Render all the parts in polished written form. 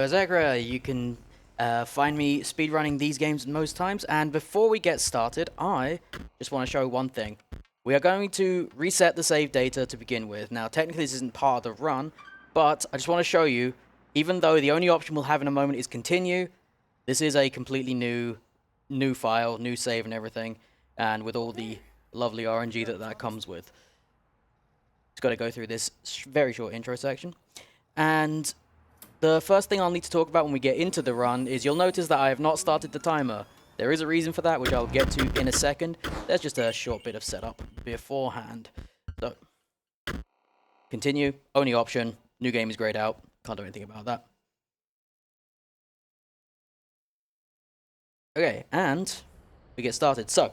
Bersekrer, you can find me speedrunning these games most times. And before we get started, I just want to show one thing. We are going to reset the save data to begin with. Now, technically this isn't part of the run, but I just want to show you, even though the only option we'll have in a moment is continue, this is a completely new file, new save and everything, and with all the lovely RNG that comes with. Just got to go through this very short intro section. And the first thing I'll need to talk about when we get into the run is you'll notice that I have not started the timer. There is a reason for that, which I'll get to in a second. There's just a short bit of setup beforehand. So, continue, only option, new game is grayed out, can't do anything about that. Okay, and we get started. So,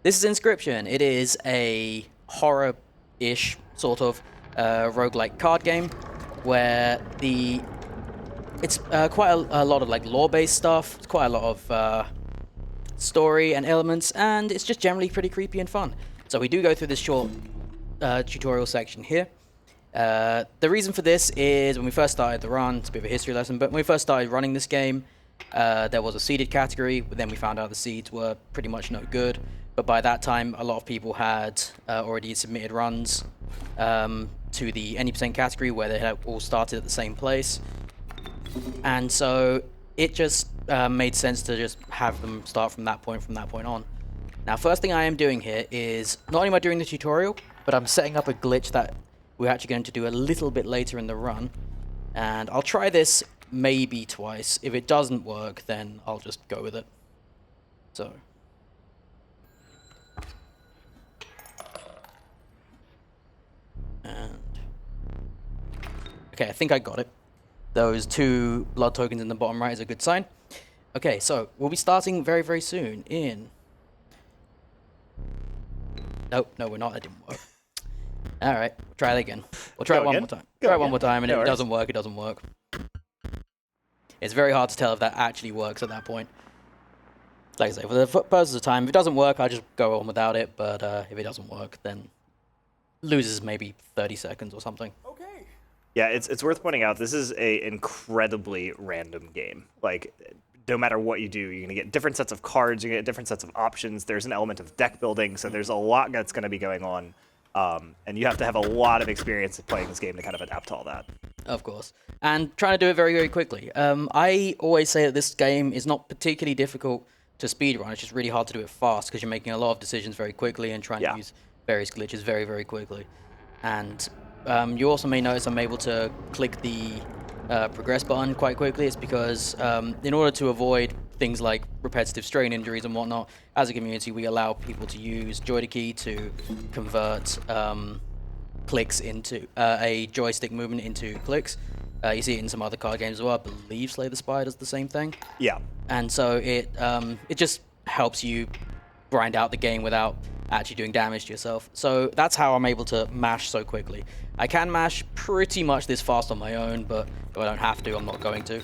this is Inscryption. It is a horror-ish sort of roguelike card game where it's quite a lot of like lore-based stuff. It's quite a lot of story and elements, and it's just generally pretty creepy and fun. So we do go through this short tutorial section here. The reason for this is when we first started the run, it's a bit of a history lesson, but when we first started running this game, there was a seeded category, but then we found out the seeds were pretty much no good. But by that time, a lot of people had already submitted runs to the any percent category where they had all started at the same place. And so it just made sense to just have them start from that point on. Now, first thing I am doing here is, not only am I doing the tutorial, but I'm setting up a glitch that we're actually going to do a little bit later in the run. And I'll try this maybe twice. If it doesn't work, then I'll just go with it. So. And. Okay, I think I got it. Those 2 blood tokens in the bottom right is a good sign. Okay, so we'll be starting very, very soon in... Nope, no, we're not. That didn't work. Alright, we'll try it again. We'll try it one more time. Try it one more time, and if it doesn't work, it doesn't work. It's very hard to tell if that actually works at that point. Like I say, for the purposes of time, if it doesn't work, I'll just go on without it, but if it doesn't work, then loses maybe 30 seconds or something. Yeah, it's worth pointing out, this is a incredibly random game. Like, no matter what you do, you're going to get different sets of cards, you're going to get different sets of options. There's an element of deck building, so there's a lot that's going to be going on. And you have to have a lot of experience playing this game to kind of adapt to all that. Of course. And trying to do it very, very quickly. I always say that this game is not particularly difficult to speedrun. It's just really hard to do it fast because you're making a lot of decisions very quickly and trying to use various glitches very, very quickly. And you also may notice I'm able to click the progress button quite quickly. It's because in order to avoid things like repetitive strain injuries and whatnot, as a community we allow people to use joystick to convert clicks into a joystick movement into clicks. You see it in some other card games as well. I believe Slay the Spire does the same thing. Yeah. And so it just helps you grind out the game without actually doing damage to yourself. So that's how I'm able to mash so quickly. I can mash pretty much this fast on my own, but if I don't have to, I'm not going to.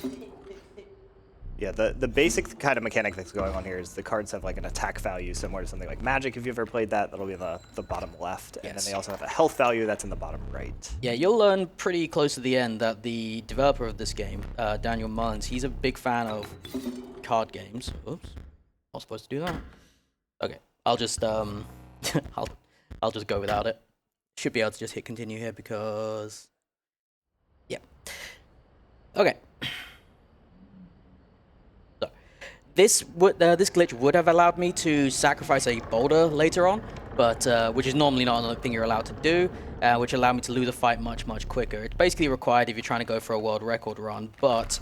Yeah, the basic kind of mechanic that's going on here is the cards have like an attack value similar to something like Magic. If you've ever played that, that'll be in the bottom left. And then they also have a health value that's in the bottom right. Yeah, you'll learn pretty close to the end that the developer of this game, Daniel Mullins, he's a big fan of card games. Oops, not supposed to do that. Okay, I'll just I'll just go without it. Should be able to just hit continue here because yeah. Okay. So this glitch would have allowed me to sacrifice a boulder later on, but which is normally not another thing you're allowed to do, which allowed me to lose a fight much quicker. It's basically required if you're trying to go for a world record run, but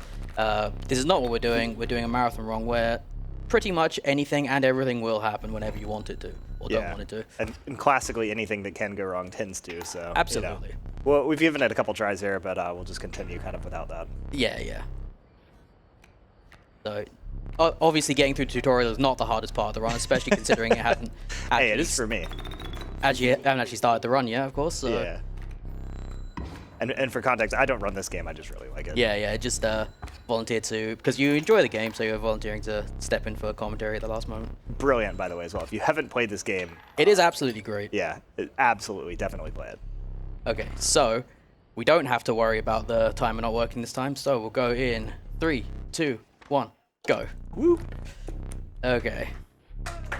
this is not what we're doing. We're doing a marathon run where pretty much anything and everything will happen whenever you want it to, or don't want it to. And classically, anything that can go wrong tends to, so... Absolutely. You know. Well, we've given it a couple tries here, but we'll just continue kind of without that. Yeah. So, obviously getting through the tutorial is not the hardest part of the run, especially considering it hasn't actually... Hey, it is for me. I haven't actually started the run yet, of course, so... Yeah. And for context, I don't run this game, I just really like it. Yeah, just volunteered to, because you enjoy the game, so you're volunteering to step in for commentary at the last moment. Brilliant, by the way, as well. If you haven't played this game... It is absolutely great. Yeah, absolutely, definitely play it. Okay, so we don't have to worry about the timer not working this time, so we'll go in 3, 2, 1, go. Woo. Okay.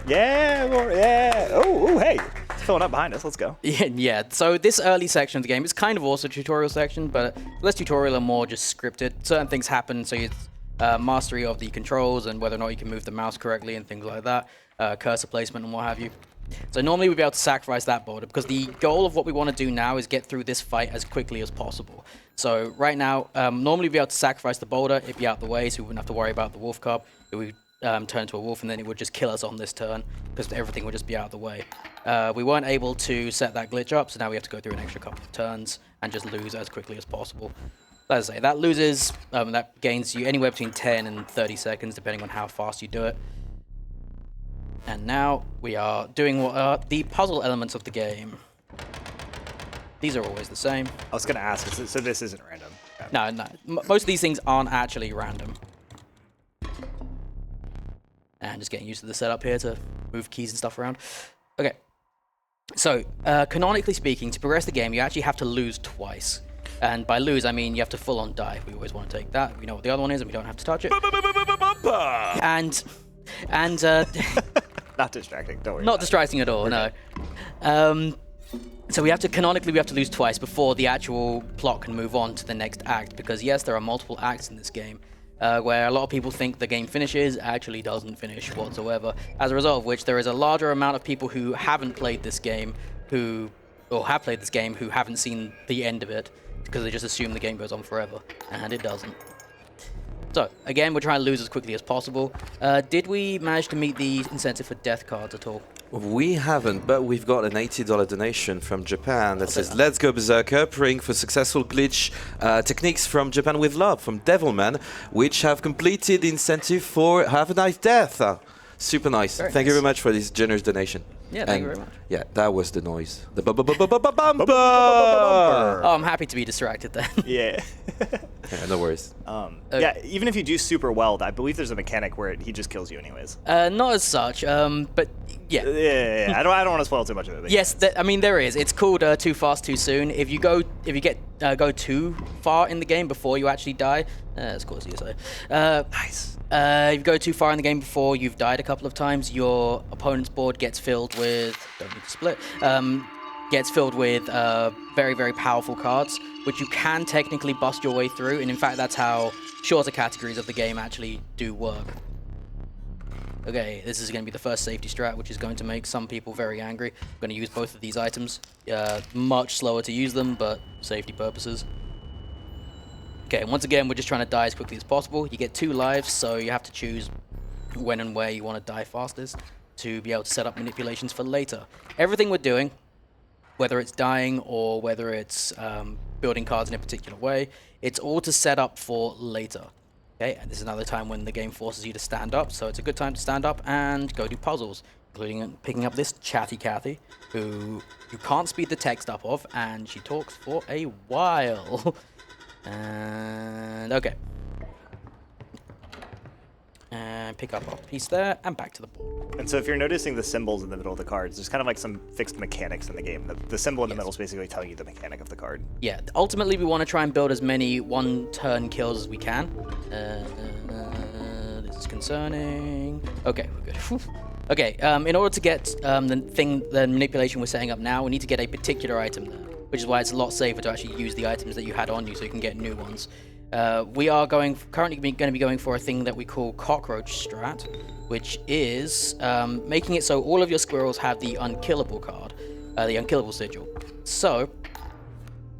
Yeah, yeah. Oh, hey. It's filling up behind us. Let's go. Yeah, so this early section of the game is kind of also a tutorial section, but less tutorial and more just scripted. Certain things happen, so it's mastery of the controls and whether or not you can move the mouse correctly and things like that, cursor placement and what have you. So normally we'd be able to sacrifice that boulder because the goal of what we want to do now is get through this fight as quickly as possible. So right now, normally we'd be able to sacrifice the boulder, it'd be out the way so we wouldn't have to worry about the wolf cub. It would turn into a wolf and then it would just kill us on this turn because everything would just be out of the way. We weren't able to set that glitch up, so now we have to go through an extra couple of turns and just lose as quickly as possible. As I say, that loses, that gains you anywhere between 10 and 30 seconds depending on how fast you do it. And now we are doing what are the puzzle elements of the game. These are always the same. I was going to ask, so this isn't random? Yeah. No. Most of these things aren't actually random. And just getting used to the setup here to move keys and stuff around. Okay. So, canonically speaking, to progress the game, you actually have to lose twice. And by lose, I mean you have to full-on die. We always want to take that. We know what the other one is, and we don't have to touch it. And Not distracting, don't worry. Not distracting at all, no. So we have to lose twice before the actual plot can move on to the next act, because yes, there are multiple acts in this game, where a lot of people think the game finishes, actually doesn't finish whatsoever. As a result of which, there is a larger amount of people who haven't played this game, who haven't seen the end of it, because they just assume the game goes on forever, and it doesn't. So, again, we're trying to lose as quickly as possible. Did we manage to meet the incentive for death cards at all? We haven't, but we've got an $80 donation from Japan that says, "Let's go Berserker, praying for successful glitch techniques from Japan with love," from Devilman, which have completed the incentive for Have a Nice Death. Super nice. Thank you very much for this generous donation. Yeah, thank you very much. Yeah, that was the noise. The bumper! Oh, I'm happy to be distracted then. Yeah. Yeah, no worries. Yeah, even if you do super well, I believe there's a mechanic where he just kills you anyways. Not as such, but yeah. Yeah. I don't want to spoil too much of it. But yes, I mean there is. It's called Too Fast Too Soon. If you go too far in the game before you actually die, of course you say. Nice. If you go too far in the game before you've died a couple of times, your opponent's board gets filled with, don't need to split, gets filled with very, very powerful cards, which you can technically bust your way through, and in fact that's how shorter categories of the game actually do work. Okay, this is going to be the first safety strat, which is going to make some people very angry. I'm going to use both of these items. Much slower to use them, but safety purposes. Okay, once again, we're just trying to die as quickly as possible. You get 2 lives, so you have to choose when and where you want to die fastest to be able to set up manipulations for later. Everything we're doing, whether it's dying or whether it's building cards in a particular way, it's all to set up for later. Okay, and this is another time when the game forces you to stand up, so it's a good time to stand up and go do puzzles, including picking up this chatty Cathy, who you can't speed the text up of, and she talks for a while. And okay. And pick up our piece there, and back to the board. And so if you're noticing the symbols in the middle of the cards, there's kind of like some fixed mechanics in the game. The symbol in the middle is basically telling you the mechanic of the card. Yeah, ultimately we want to try and build as many one-turn kills as we can. This is concerning. Okay, we're good. Okay, in order to get the manipulation we're setting up now, we need to get a particular item there, which is why it's a lot safer to actually use the items that you had on you so you can get new ones. We are currently going to be going for a thing that we call cockroach strat, which is making it so all of your squirrels have the unkillable card, the unkillable sigil. So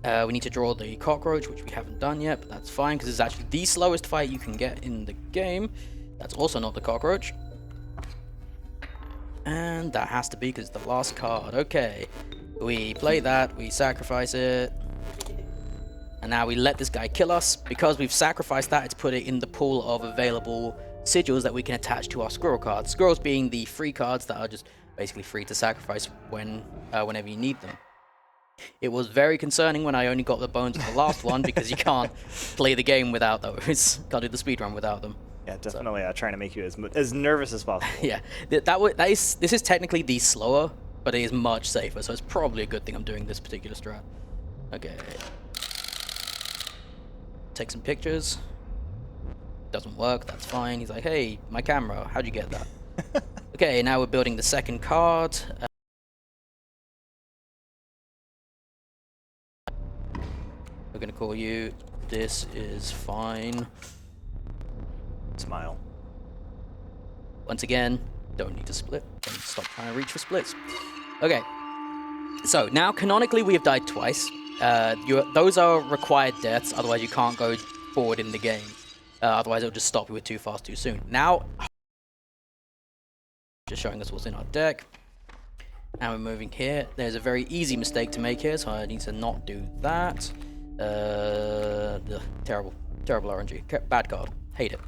we need to draw the cockroach, which we haven't done yet, but that's fine because it's actually the slowest fight you can get in the game. That's also not the cockroach. And that has to be because it's the last card. Okay, we play that, we sacrifice it. And now we let this guy kill us. Because we've sacrificed that, it's put it in the pool of available sigils that we can attach to our squirrel cards. Squirrels being the free cards that are just basically free to sacrifice whenever you need them. It was very concerning when I only got the bones of the last one because you can't play the game without those. Can't do the speedrun without them. Yeah, definitely trying to make you as nervous as possible. Yeah, this is technically the slower, but it is much safer, so it's probably a good thing I'm doing this particular strat. Okay. Take some pictures. Doesn't work, that's fine. He's like, hey, my camera, how'd you get that? Okay, now we're building the second card. We're gonna call you, this is fine. Smile. Once again, don't need to split. Don't stop trying to reach for splits. Okay, so now canonically we have died twice. Those are required deaths, otherwise you can't go forward in the game. Otherwise it'll just stop you with too fast too soon. Now, just showing us what's in our deck. And we're moving here. There's a very easy mistake to make here, so I need to not do that. Terrible RNG. Bad card. Hate it.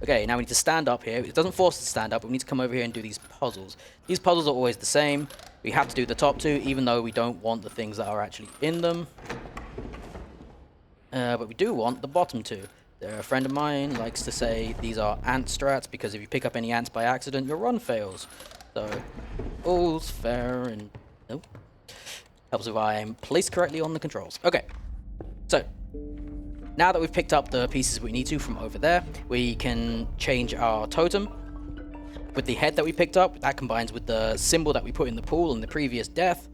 Okay, now we need to stand up here. It doesn't force us to stand up, but we need to come over here and do these puzzles. These puzzles are always the same. We have to do the top two, even though we don't want the things that are actually in them. But we do want the bottom two. A friend of mine likes to say these are ant strats, because if you pick up any ants by accident, your run fails. So, all's fair and... Oh. Helps if I am placed correctly on the controls. Okay, so now that we've picked up the pieces we need to from over there, we can change our totem with the head that we picked up. That combines with the symbol that we put in the pool in the previous death.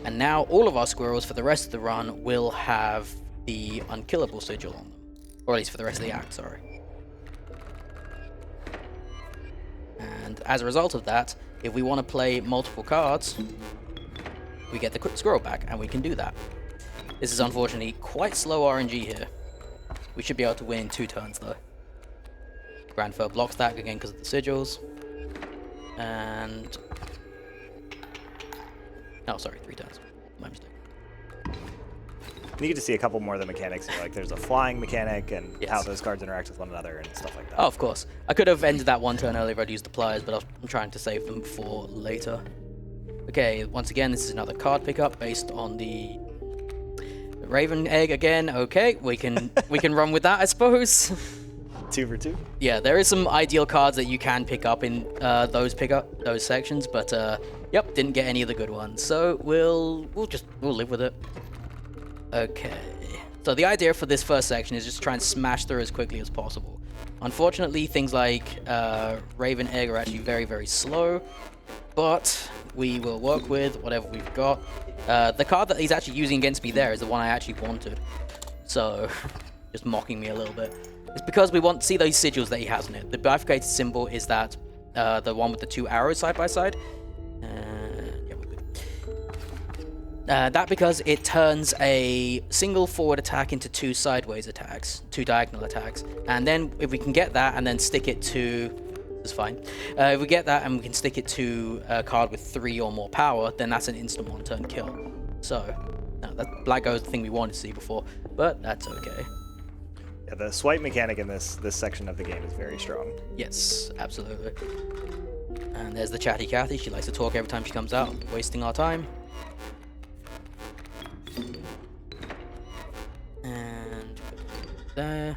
And now all of our squirrels for the rest of the run will have the unkillable sigil on them. Or at least for the rest of the act, sorry. And as a result of that, if we want to play multiple cards, we get the quick squirrel back, and we can do that. This is unfortunately quite slow RNG here. We should be able to win in 2 turns though. Grandfur blocks that again because of the sigils. And... oh, sorry, 3 turns. My mistake. You get to see a couple more of the mechanics. You know, like there's a flying mechanic and Yes. how those cards interact with one another and stuff like that. Oh, of course. I could have ended that 1 turn earlier if I'd used the pliers, but I'm trying to save them for later. Okay, once again, this is another card pickup based on the Raven Egg again. Okay, we can run with that, I suppose. 2 for 2. Yeah, there is some ideal cards that you can pick up in those sections, but yep, didn't get any of the good ones. So we'll live with it. Okay. So the idea for this first section is just try and smash through as quickly as possible. Unfortunately, things like Raven Egg are actually very, very slow, but we will work with whatever we've got. The card that he's actually using against me there is the one I actually wanted. So, just mocking me a little bit. It's because we want to see those sigils that he has in it. The bifurcated symbol is that the one with the 2 arrows side by side. Yeah, we're good. That because it turns a single forward attack into 2 sideways attacks, 2 diagonal attacks. And then if we can get that and then stick it to... it's fine. If we get that and we can stick it to a card with 3 or more power, then that's an instant 1-turn kill. So, that Black Go's the thing we wanted to see before, but that's okay. Yeah, the swipe mechanic in this section of the game is very strong. Yes, absolutely. And there's the chatty Cathy. She likes to talk every time she comes out, wasting our time. And there.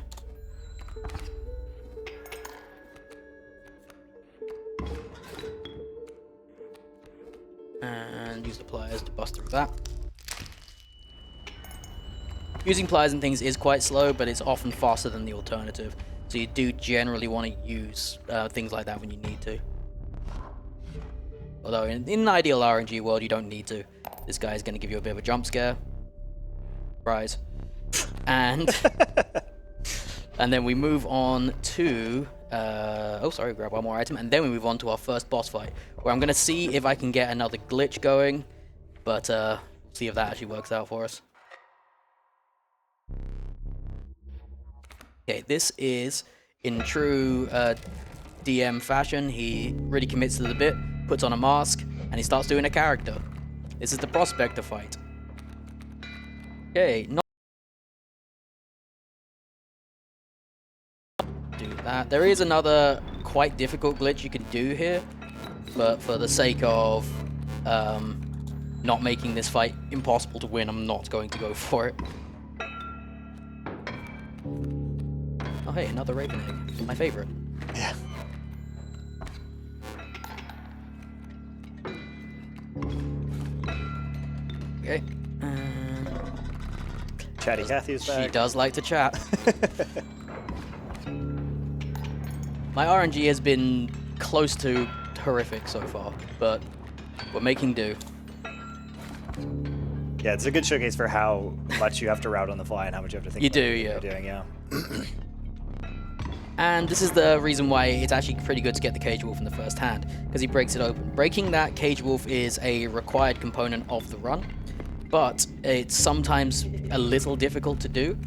And use the pliers to bust through that. Using pliers and things is quite slow, but it's often faster than the alternative. So you do generally want to use things like that when you need to. Although in an ideal RNG world, you don't need to. This guy is going to give you a bit of a jump scare. Surprise. And and then we move on to grab one more item, and then we move on to our first boss fight, where I'm going to see if I can get another glitch going, but see if that actually works out for us. Okay, this is in true DM fashion. He really commits to the bit, puts on a mask, and he starts doing a character. This is the Prospector fight. Okay, not do that. There is another quite difficult glitch you can do here, but for the sake of not making this fight impossible to win, I'm not going to go for it. Oh hey, another Raven Egg. My favorite. Yeah. Okay. Chatty Cathy is back. She does like to chat. My RNG has been close to horrific so far, but we're making do. Yeah, it's a good showcase for how much you have to route on the fly and how much you have to think You about do, what yeah. you're doing, yeah. And this is the reason why it's actually pretty good to get the Cage Wolf in the first hand, because he breaks it open. Breaking that Cage Wolf is a required component of the run, but it's sometimes a little difficult to do.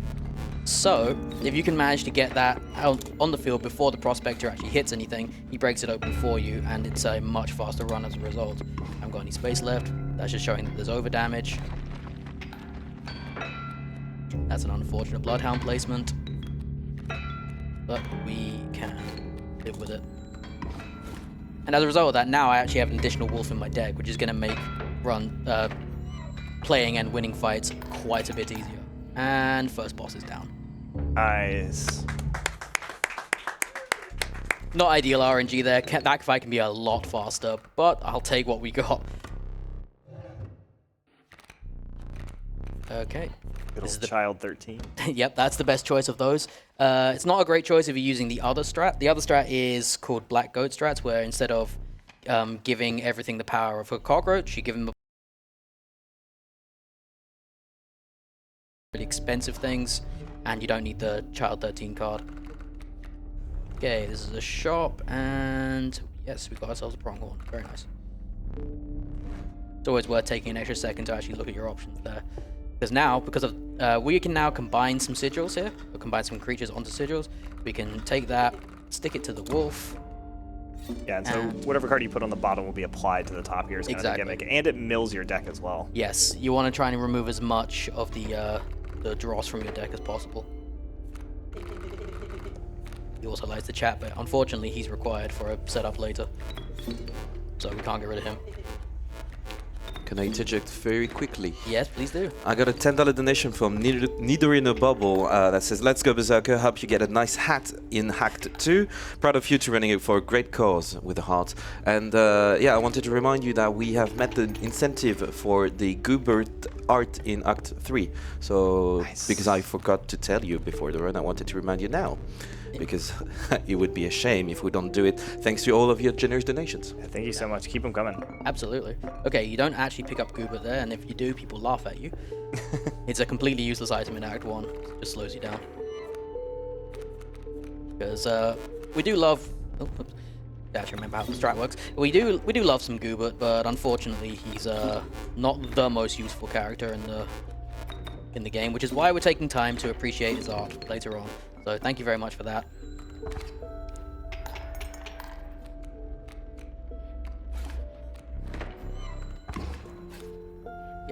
So, if you can manage to get that out on the field before the Prospector actually hits anything, he breaks it open for you, and it's a much faster run as a result. I haven't got any space left. That's just showing that there's over damage. That's an unfortunate Bloodhound placement, but we can live with it. And as a result of that, now I actually have an additional wolf in my deck, which is going to make playing and winning fights quite a bit easier. And first boss is down. Nice. Not ideal RNG there. That fight can be a lot faster, but I'll take what we got. Okay. This is the child 13. Yep, that's the best choice of those. It's not a great choice if you're using the other strat. The other strat is called Black Goat strats, where instead of giving everything the power of a cockroach, you give them really expensive things, and you don't need the Child 13 card. Okay, this is a shop, and yes, we got ourselves a pronghorn. Very nice. It's always worth taking an extra second to actually look at your options there. Because now, we can now combine some sigils here, or combine some creatures onto sigils. We can take that, stick it to the wolf. Yeah, and so whatever card you put on the bottom will be applied to the top here. Is kind of the gimmick, and it mills your deck as well. Yes, you want to try and remove as much of the dross from your deck as possible. He also likes the chat, but unfortunately he's required for a setup later, so we can't get rid of him. Can I interject very quickly? Yes, please do. I got a $10 donation from Neither in a Bubble that says, "Let's go Berserker, hope you get a nice hat in Hacked 2. Proud of you to running it for a great cause with a heart." And yeah, I wanted to remind you that we have met the incentive for the Goobert art in Act 3. So, nice. Because I forgot to tell you before the run, I wanted to remind you now. Because it would be a shame if we don't do it, thanks to all of your generous donations. Yeah, thank you so much. Keep them coming. Absolutely. Okay, you don't actually pick up Goobert there, and if you do, people laugh at you. It's a completely useless item in Act 1. It just slows you down. Because we do love... Oh, oops. I actually remember how the strat works. We do love some Goobert, but unfortunately he's not the most useful character in the game, which is why we're taking time to appreciate his art later on. So thank you very much for that.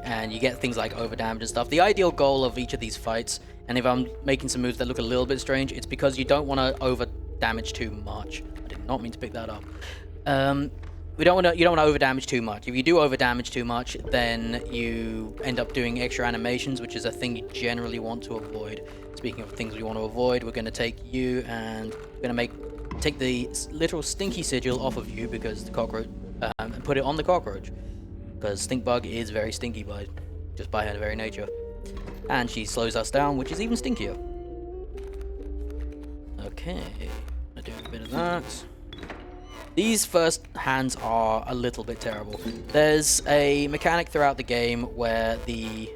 And you get things like overdamage and stuff. The ideal goal of each of these fights, and if I'm making some moves that look a little bit strange, it's because you don't want to over damage too much. I did not mean to pick that up. You don't want to over damage too much. If you do over damage too much, then you end up doing extra animations, which is a thing you generally want to avoid. Speaking of things we want to avoid, we're going to take you and we're going to take the literal stinky sigil off of you because the cockroach, and put it on the cockroach, because stink bug is very stinky just by her very nature, and she slows us down, which is even stinkier. Okay, I do a bit of that. These first hands are a little bit terrible. There's a mechanic throughout the game where the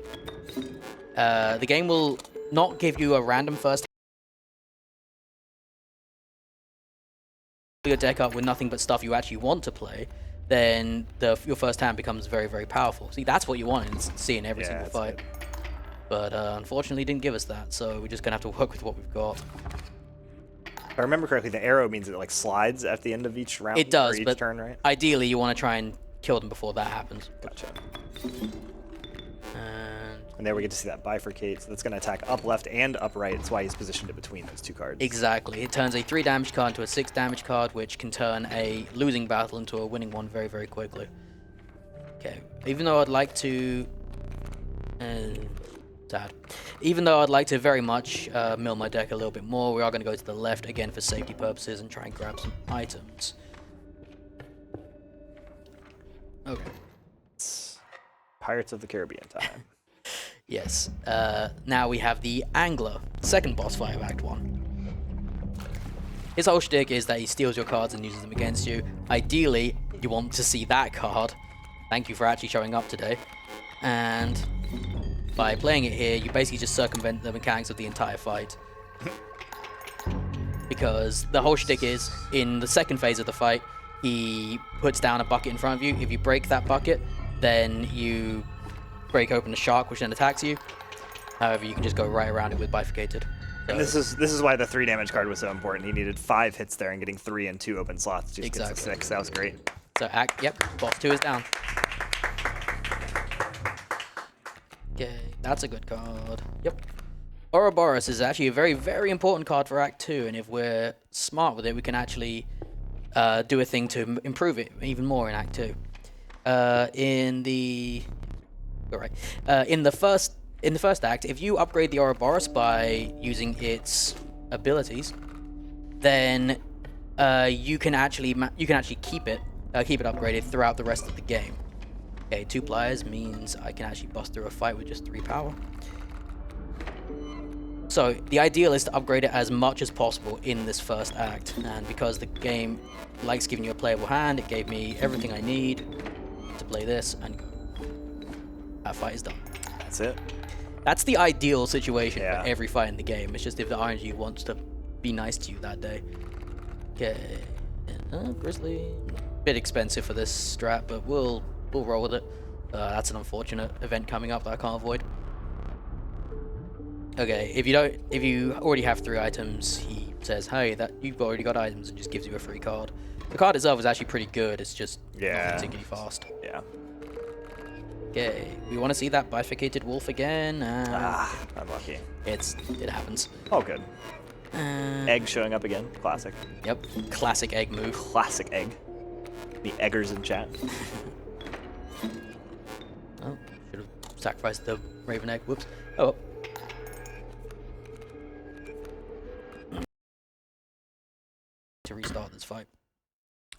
game will not give you a random first your deck up with nothing but stuff you actually want to play, then your first hand becomes very, very powerful. See, that's what you want to see in every single fight. Good. But unfortunately, it didn't give us that, so we're just gonna have to work with what we've got. If I remember correctly, the arrow means it like slides at the end of each round. It does, or each but turn, right? Ideally, you want to try and kill them before that happens. Gotcha. And there we get to see that bifurcate. So that's going to attack up left and up right. That's why he's positioned it between those two cards. Exactly. It turns a 3 damage card into a 6 damage card, which can turn a losing battle into a winning one very, very quickly. Okay. Even though I'd like to... sad. Even though I'd like to very much mill my deck a little bit more, we are going to go to the left again for safety purposes and try and grab some items. Okay. It's Pirates of the Caribbean time. Yes. Now we have the Angler, second boss fight of Act 1. his whole shtick is that he steals your cards and uses them against you. Ideally, you want to see that card. Thank you for actually showing up today. And by playing it here, you basically just circumvent the mechanics of the entire fight. Because the whole shtick is, in the second phase of the fight, he puts down a bucket in front of you. If you break that bucket, then you break open a shark, which then attacks you. However, you can just go right around it with Bifurcated. So, And this is why the 3 damage card was so important. He needed 5 hits there, and getting 3 and 2 open slots just gets to 6. That was great. So, yep, boss 2 is down. Okay, that's a good card. Yep. Ouroboros is actually a very, very important card for Act 2, and if we're smart with it, we can actually do a thing to improve it even more in Act 2. In the first act, if you upgrade the Ouroboros by using its abilities, then you can actually keep it upgraded throughout the rest of the game. Okay, 2 pliers means I can actually bust through a fight with just 3 power. So the ideal is to upgrade it as much as possible in this first act, and because the game likes giving you a playable hand, it gave me everything I need to play this and go. That fight is done. That's it. That's the ideal situation Yeah. for every fight in the game. It's just if the RNG wants to be nice to you that day. Okay, Grizzly, bit expensive for this strat, but we'll roll with it. That's an unfortunate event coming up that I can't avoid. Okay, if you already have 3 items, he says, "Hey, that you've already got items," and just gives you a free card. The card itself is actually pretty good. It's just not particularly fast. Yeah. Okay, we want to see that Bifurcated Wolf again. Unlucky. It happens. Oh, good. Uh, Egg showing up again. Classic. Yep, classic egg move. Classic egg. The eggers in chat. Oh, should have sacrificed the Raven Egg. Whoops. Oh. To restart this fight.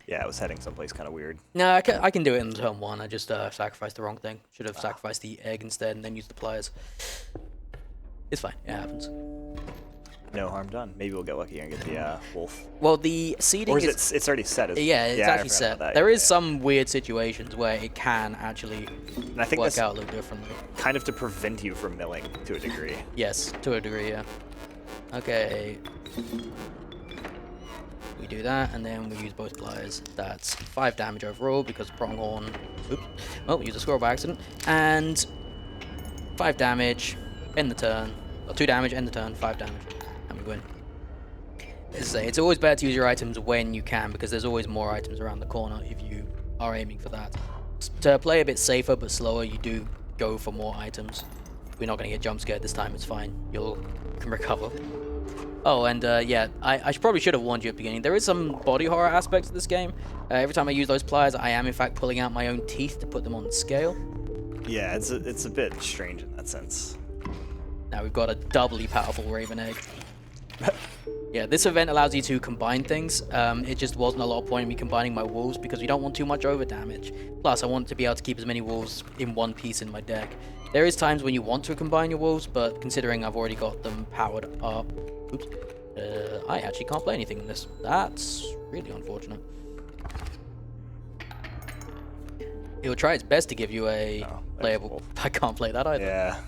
Yeah, it was heading someplace kind of weird. No, I can do it in turn 1. I just sacrificed the wrong thing. Should have sacrificed the egg instead and then used the pliers. It's fine. It happens. No harm done. Maybe we'll get lucky and get the wolf. Well, the seeding Or is it? It's already set. Isn't yeah, it? it's I actually forgot set. about that. There Yeah, is yeah. some weird situations where it can actually And I think work that's out a little differently. kind of to prevent you from milling to a degree. Yes, to a degree, yeah. Okay. We do that, and then we use both pliers. That's 5 damage overall because Pronghorn. Oops. Well, we used a squirrel by accident. And 5 damage, end the turn. Or 2 damage, end the turn, 5 damage. And we win. As I say, it's always better to use your items when you can, because there's always more items around the corner if you are aiming for that. To play a bit safer but slower, you do go for more items. We're not going to get jump scared this time, it's fine. You can recover. Oh, and yeah, I probably should have warned you at the beginning. There is some body horror aspects to this game. Every time I use those pliers, I am in fact pulling out my own teeth to put them on the scale. Yeah, it's a bit strange in that sense. Now we've got a doubly powerful Raven Egg. Yeah, this event allows you to combine things. It just wasn't a lot of point in me combining my wolves because we don't want too much over damage. Plus, I want to be able to keep as many wolves in one piece in my deck. There is times when you want to combine your wolves, but considering I've already got them powered up, oops, I actually can't play anything in this. That's really unfortunate. It will try its best to give you a playable. I can't play that either. Yeah.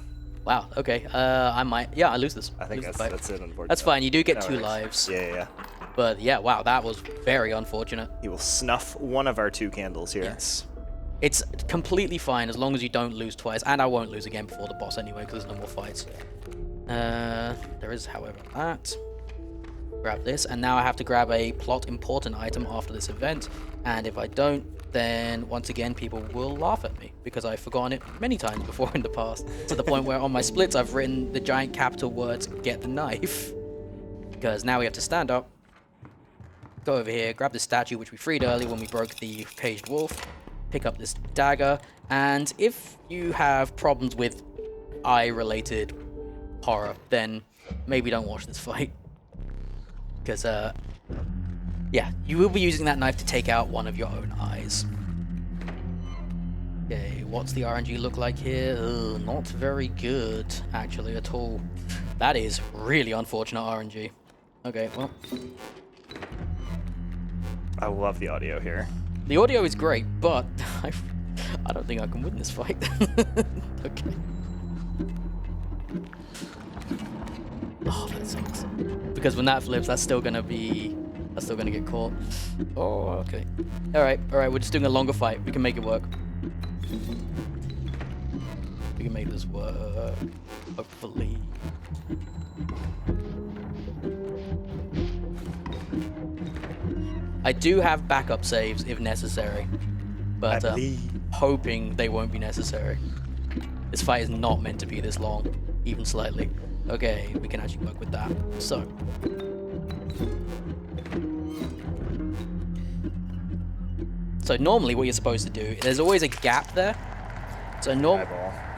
Wow. Okay. I might. Yeah, I lose this. I think Lose the that's fight. it. Unfortunately. That's fine. You do get No 2 worries. lives. Yeah. But yeah, wow, that was very unfortunate. He will snuff one of our 2 candles here. Yes. It's completely fine as long as you don't lose twice, and I won't lose again before the boss anyway because there's no more fights. There is, however, that. Grab this, and now I have to grab a plot important item after this event, and if I don't, then once again people will laugh at me because I've forgotten it many times before in the past, to the point where on my splits I've written the giant capital words, "Get the knife," because now we have to stand up, go over here, grab this statue which we freed earlier when we broke the caged wolf, pick up this dagger, and if you have problems with eye-related horror, then maybe don't watch this fight. Because, yeah, you will be using that knife to take out one of your own eyes. Okay, what's the RNG look like here? Ugh, not very good, actually, at all. That is really unfortunate RNG. Okay, well, I love the audio here. The audio is great, but I don't think I can win this fight. Okay. Oh, that sucks. Because when that flips, that's still gonna get caught. Oh, okay. All right. We're just doing a longer fight. We can make it work. We can make this work. Hopefully. I do have backup saves if necessary, but hoping they won't be necessary. This fight is not meant to be this long, even slightly. Okay, we can actually work with that. So. So normally what you're supposed to do, there's always a gap there. So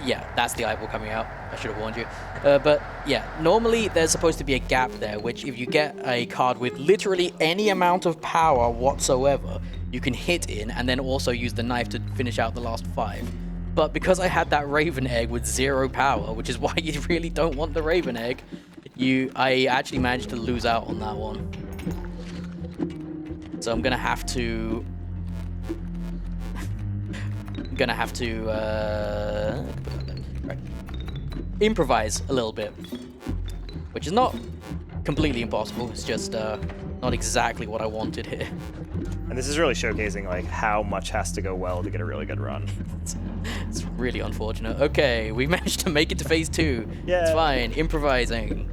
yeah, that's the eyeball coming out. I should have warned you. But yeah, normally there's supposed to be a gap there, which if you get a card with literally any amount of power whatsoever, you can hit in and then also use the knife to finish out the last 5. But because I had that Raven Egg with 0 power, which is why you really don't want the Raven Egg, I actually managed to lose out on that one. So I'm gonna have to improvise a little bit, which is not completely impossible. It's just not exactly what I wanted here. And this is really showcasing like how much has to go well to get a really good run. It's really unfortunate. Okay, we managed to make it to phase 2. Yeah. It's fine. Improvising.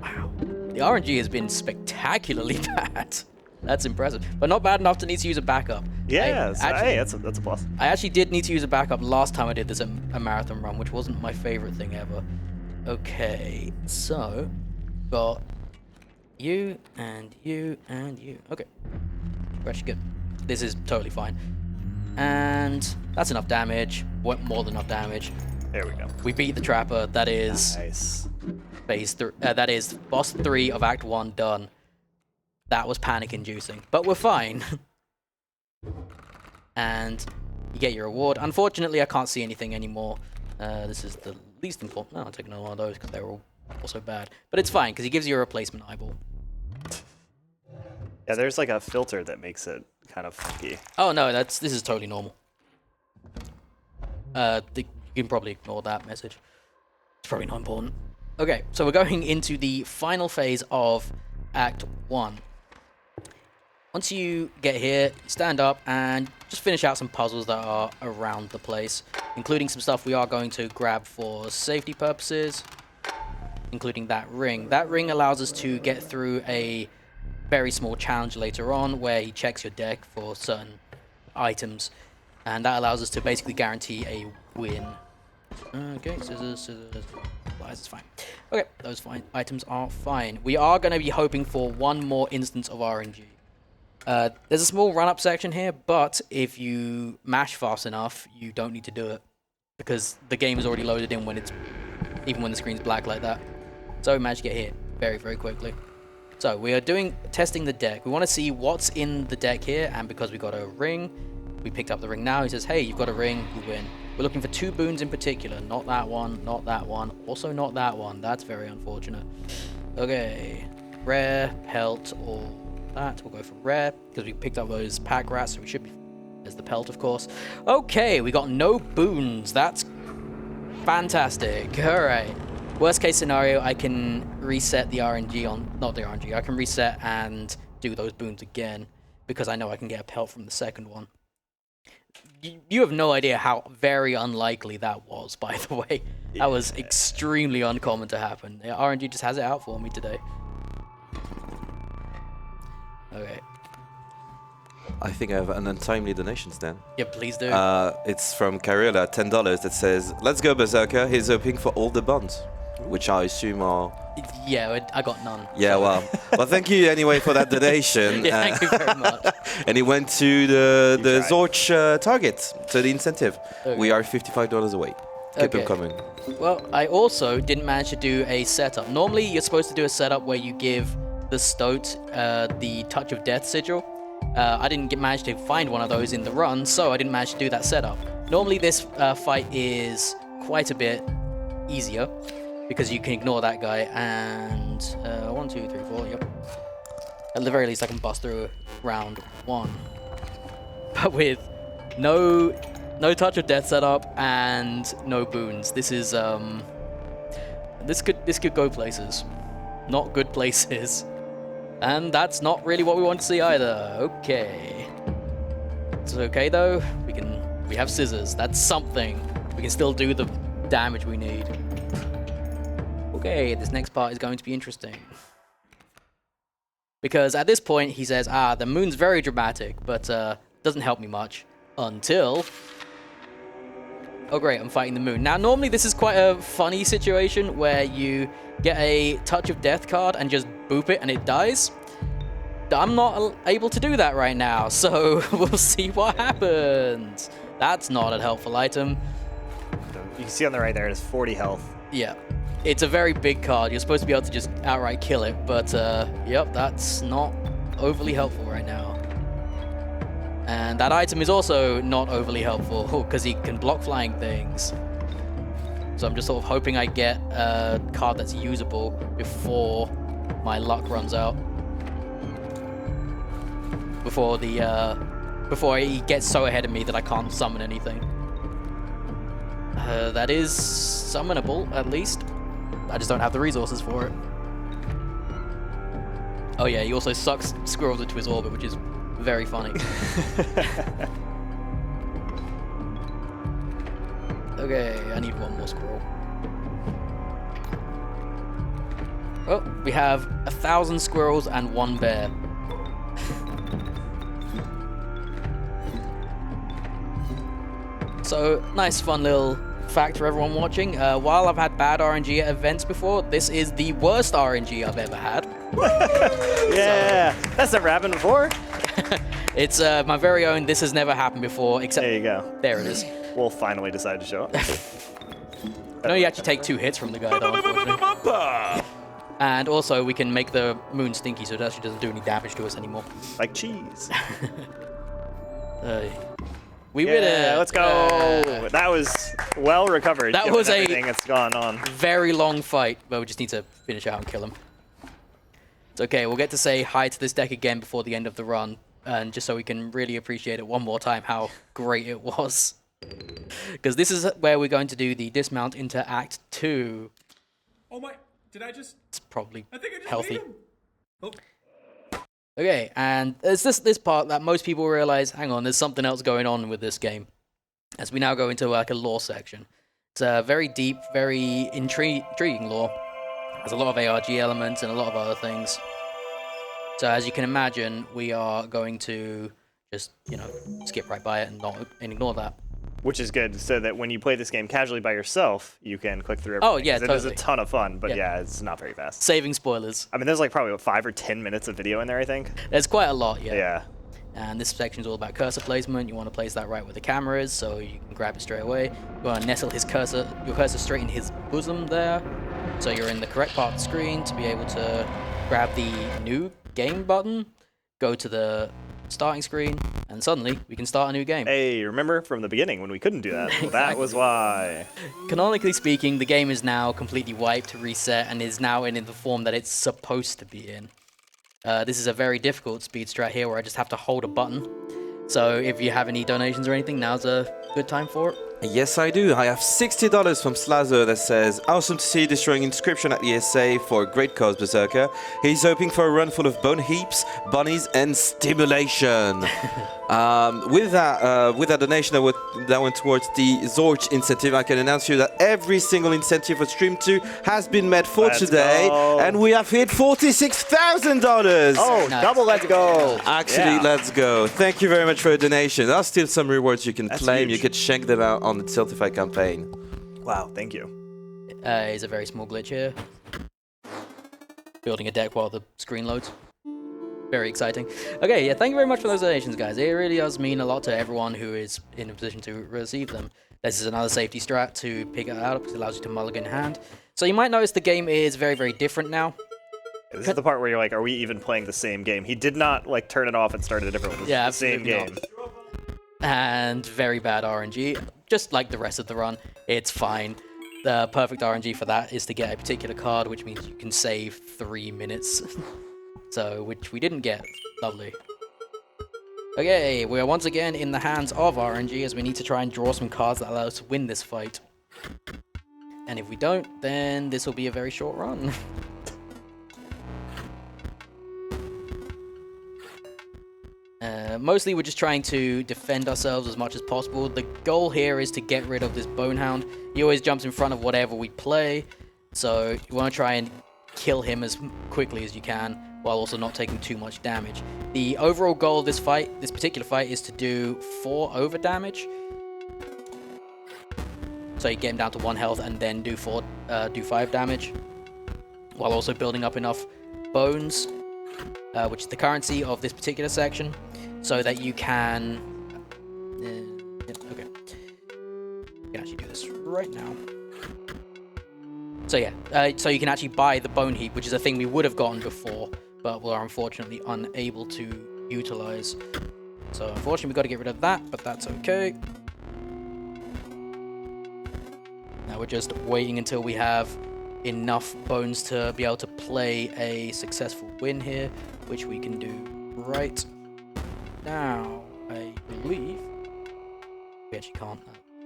Wow. The RNG has been spectacularly bad. That's impressive, but not bad enough to need to use a backup. Yeah, hey, that's a plus. I actually did need to use a backup last time I did this a marathon run, which wasn't my favorite thing ever. Okay, so got you and you and you. Okay, we're actually good. This is totally fine, and that's enough damage. More than enough damage. There we go. We beat the trapper. That is Nice. phase 3. That is boss 3 of Act 1 done. That was panic-inducing, but we're fine. And you get your reward. Unfortunately, I can't see anything anymore. This is the least important. No, I'll take another one of those because they were all also bad. But it's fine because he gives you a replacement eyeball. Yeah, there's like a filter that makes it kind of funky. Oh no, this is totally normal. You can probably ignore that message. It's probably not important. Okay, so we're going into the final phase of Act 1. Once you get here, stand up and just finish out some puzzles that are around the place, including some stuff we are going to grab for safety purposes, including that ring. That ring allows us to get through a very small challenge later on where he checks your deck for certain items, and that allows us to basically guarantee a win. Okay, scissors, supplies, it's fine. Okay, those items are fine. We are going to be hoping for one more instance of RNG. There's a small run-up section here, but if you mash fast enough, you don't need to do it because the game is already loaded in even when the screen's black like that. So we managed to get here very, very quickly. So we are testing the deck. We want to see what's in the deck here, and because we got a ring, we picked up the ring now. He says, hey, you've got a ring, you win. We're looking for 2 boons in particular. Not that one, not that one, also not that one. That's very unfortunate. Okay, rare, pelt, or that. We'll go for rare because we picked up those pack rats, so we should be. There's the pelt, of course. Okay, we got no boons. That's fantastic. All right. Worst case scenario, I can reset the RNG on, not the RNG. I can reset and do those boons again because I know I can get a pelt from the second one. You have no idea how very unlikely that was, by the way. That was extremely uncommon to happen. The RNG just has it out for me today. Okay. I think I have an untimely donation, Stan. Yeah, please do. It's from Cariola, $10, that says, let's go Berserker, he's hoping for all the bonds, which I assume are... Yeah, I got none. Yeah, so. well, thank you anyway for that donation. Yeah, thank you very much. And it went to the Zorch target, so the incentive. Okay. We are $55 away. Keep them coming. Well, I also didn't manage to do a setup. Normally, you're supposed to do a setup where you give the Stoat the Touch of Death sigil. I didn't manage to find one of those in the run, so I didn't manage to do that setup. Normally, this fight is quite a bit easier because you can ignore that guy. And 1, 2, 3, 4. Yep. At the very least, I can bust through round 1. But with no touch of death setup and no boons. This is this could go places. Not good places. And that's not really what we want to see either. Okay. It's okay though. We have scissors. That's something. We can still do the damage we need. Okay, this next part is going to be interesting. Because at this point he says, the moon's very dramatic, but doesn't help me much until... Oh great, I'm fighting the moon. Now normally this is quite a funny situation where you get a touch of death card and just boop it and it dies. I'm not able to do that right now, so we'll see what happens. That's not a helpful item. You can see on the right there, it has 40 health. Yeah, it's a very big card. You're supposed to be able to just outright kill it, but yep, that's not overly helpful right now. And that item is also not overly helpful because he can block flying things. So I'm just sort of hoping I get a card that's usable before my luck runs out. Before he gets so ahead of me that I can't summon anything. That is summonable, at least. I just don't have the resources for it. Oh yeah, he also sucks squirrels into his orbit, which is very funny. Okay, I need one more squirrel. Oh, we have 1,000 squirrels and 1 bear. So, nice fun little fact for everyone watching. While I've had bad RNG at events before, this is the worst RNG I've ever had. Yeah, that's never happened before. It's my very own, this has never happened before, except... There you go. There it is. Wolf finally decided to show up. No, you actually take 2 hits from the guy, though, unfortunately. And also, we can make the moon stinky, so it actually doesn't do any damage to us anymore. Like cheese. We did it! Let's go! That was well recovered. That was everything that's gone on. Very long fight, but we just need to finish out and kill him. It's okay, we'll get to say hi to this deck again before the end of the run, and just so we can really appreciate it one more time how great it was. Because this is where we're going to do the dismount into Act 2. Oh my, did I just... It's probably I think I just healthy. made him. Oh. Okay, and it's this part that most people realize, hang on, there's something else going on with this game. As we now go into like a lore section. It's a very deep, very intriguing lore. There's a lot of ARG elements and a lot of other things. So as you can imagine, we are going to just, skip right by it and ignore that. Which is good, so that when you play this game casually by yourself, you can click through everything. Oh, yeah, It is a totally. ton of fun, but yeah, it's not very fast. Saving spoilers. I mean, there's like probably 5 or 10 minutes of video in there, I think. There's quite a lot, yeah. Yeah. And this section is all about cursor placement. You want to place that right where the camera is, so you can grab it straight away. You want to nestle your cursor straight in his bosom there, so you're in the correct part of the screen to be able to grab the new game button, go to the starting screen, and suddenly we can start a new game. Hey, remember from the beginning when we couldn't do that? Well, that was why. Canonically speaking, the game is now completely wiped, reset, and is now in the form that it's supposed to be in. This is a very difficult speed strat here where I just have to hold a button. So if you have any donations or anything, now's a good time for it. Yes, I do. I have $60 from Slazer that says, awesome to see you destroying Inscryption at ESA for a great cause, Berserker. He's hoping for a run full of bone heaps, bunnies, and stimulation. With that donation that went towards the Zorch incentive, I can announce you that every single incentive for Stream 2 has been met for Let's today, go. and we have hit $46,000. Oh, Nice. double let's go. Actually, Yeah. let's go. Thank you very much for your donation. There are still some rewards you can That's claim. huge. You could check them out on the Tiltify campaign. Wow, thank you. Is a very small glitch here. Building a deck while the screen loads. Very exciting. Okay, yeah, thank you very much for those donations, guys. It really does mean a lot to everyone who is in a position to receive them. This is another safety strat to pick it out because it allows you to mulligan hand. So you might notice the game is very, very different now. This is the part where you're like, are we even playing the same game? He did not like turn it off and start a different one. This Yeah, is the same absolutely game. And very bad RNG, just like the rest of the run. It's fine. The perfect RNG for that is to get a particular card, which means you can save 3 minutes. So, which we didn't get. Lovely. Okay, we are once again in the hands of RNG as we need to try and draw some cards that allow us to win this fight. And if we don't, then this will be a very short run. Mostly we're just trying to defend ourselves as much as possible. The goal here is to get rid of this Bonehound. He always jumps in front of whatever we play, so you want to try and kill him as quickly as you can, while also not taking too much damage. The overall goal of this fight, this particular fight, is to do 4 over damage. So you get him down to 1 health and then do 5 damage, while also building up enough bones, which is the currency of this particular section, so that you can... okay. You can actually do this right now. So yeah, so you can actually buy the bone heap, which is a thing we would have gotten before, but we're unfortunately unable to utilize. So unfortunately, we've got to get rid of that, but that's okay. Now we're just waiting until we have enough bones to be able to play a successful win here, which we can do right now, I believe. We actually can't.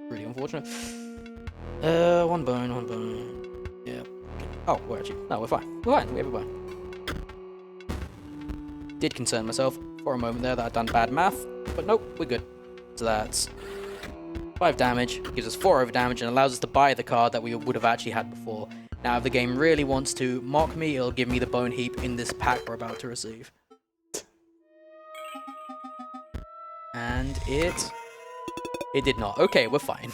Really unfortunate. 1 bone, 1 bone. Yeah. Oh, we're fine. We're fine. We have a bone. Did concern myself for a moment there that I'd done bad math, but nope, we're good. So that's 5 damage, gives us 4 over damage, and allows us to buy the card that we would have actually had before. Now, if the game really wants to mock me, it'll give me the bone heap in this pack we're about to receive. And it did not. Okay, we're fine.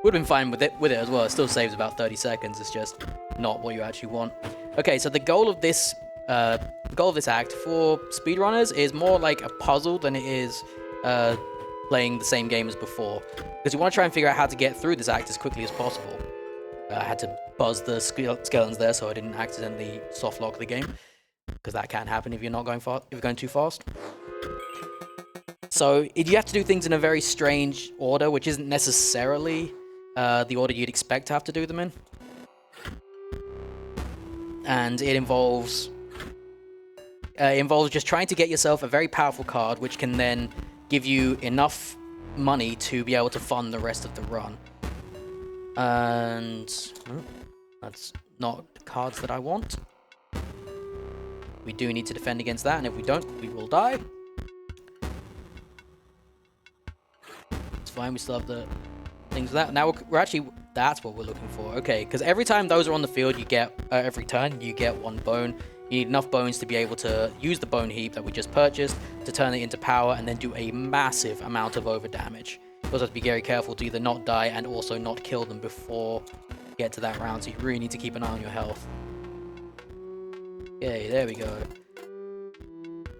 Would have been fine with it as well. It still saves about 30 seconds. It's just not what you actually want. Okay, so the goal of this act for speedrunners is more like a puzzle than it is playing the same game as before, because you want to try and figure out how to get through this act as quickly as possible. I had to buzz the skeletons there so I didn't accidentally soft lock the game, because that can happen if you're not going fast, if you're going too fast. So you have to do things in a very strange order, which isn't necessarily the order you'd expect to have to do them in. And it involves just trying to get yourself a very powerful card, which can then give you enough money to be able to fund the rest of the run. And that's not the cards that I want. We do need to defend against that, and if we don't, we will die. It's fine, we still have the things for that. Now we're actually, that's what we're looking for. Okay, because every time those are on the field, you get, every turn, you get 1 bone. You need enough bones to be able to use the bone heap that we just purchased to turn it into power and then do a massive amount of over damage. You also have to be very careful to either not die and also not kill them before you get to that round, so you really need to keep an eye on your health. Okay, there we go.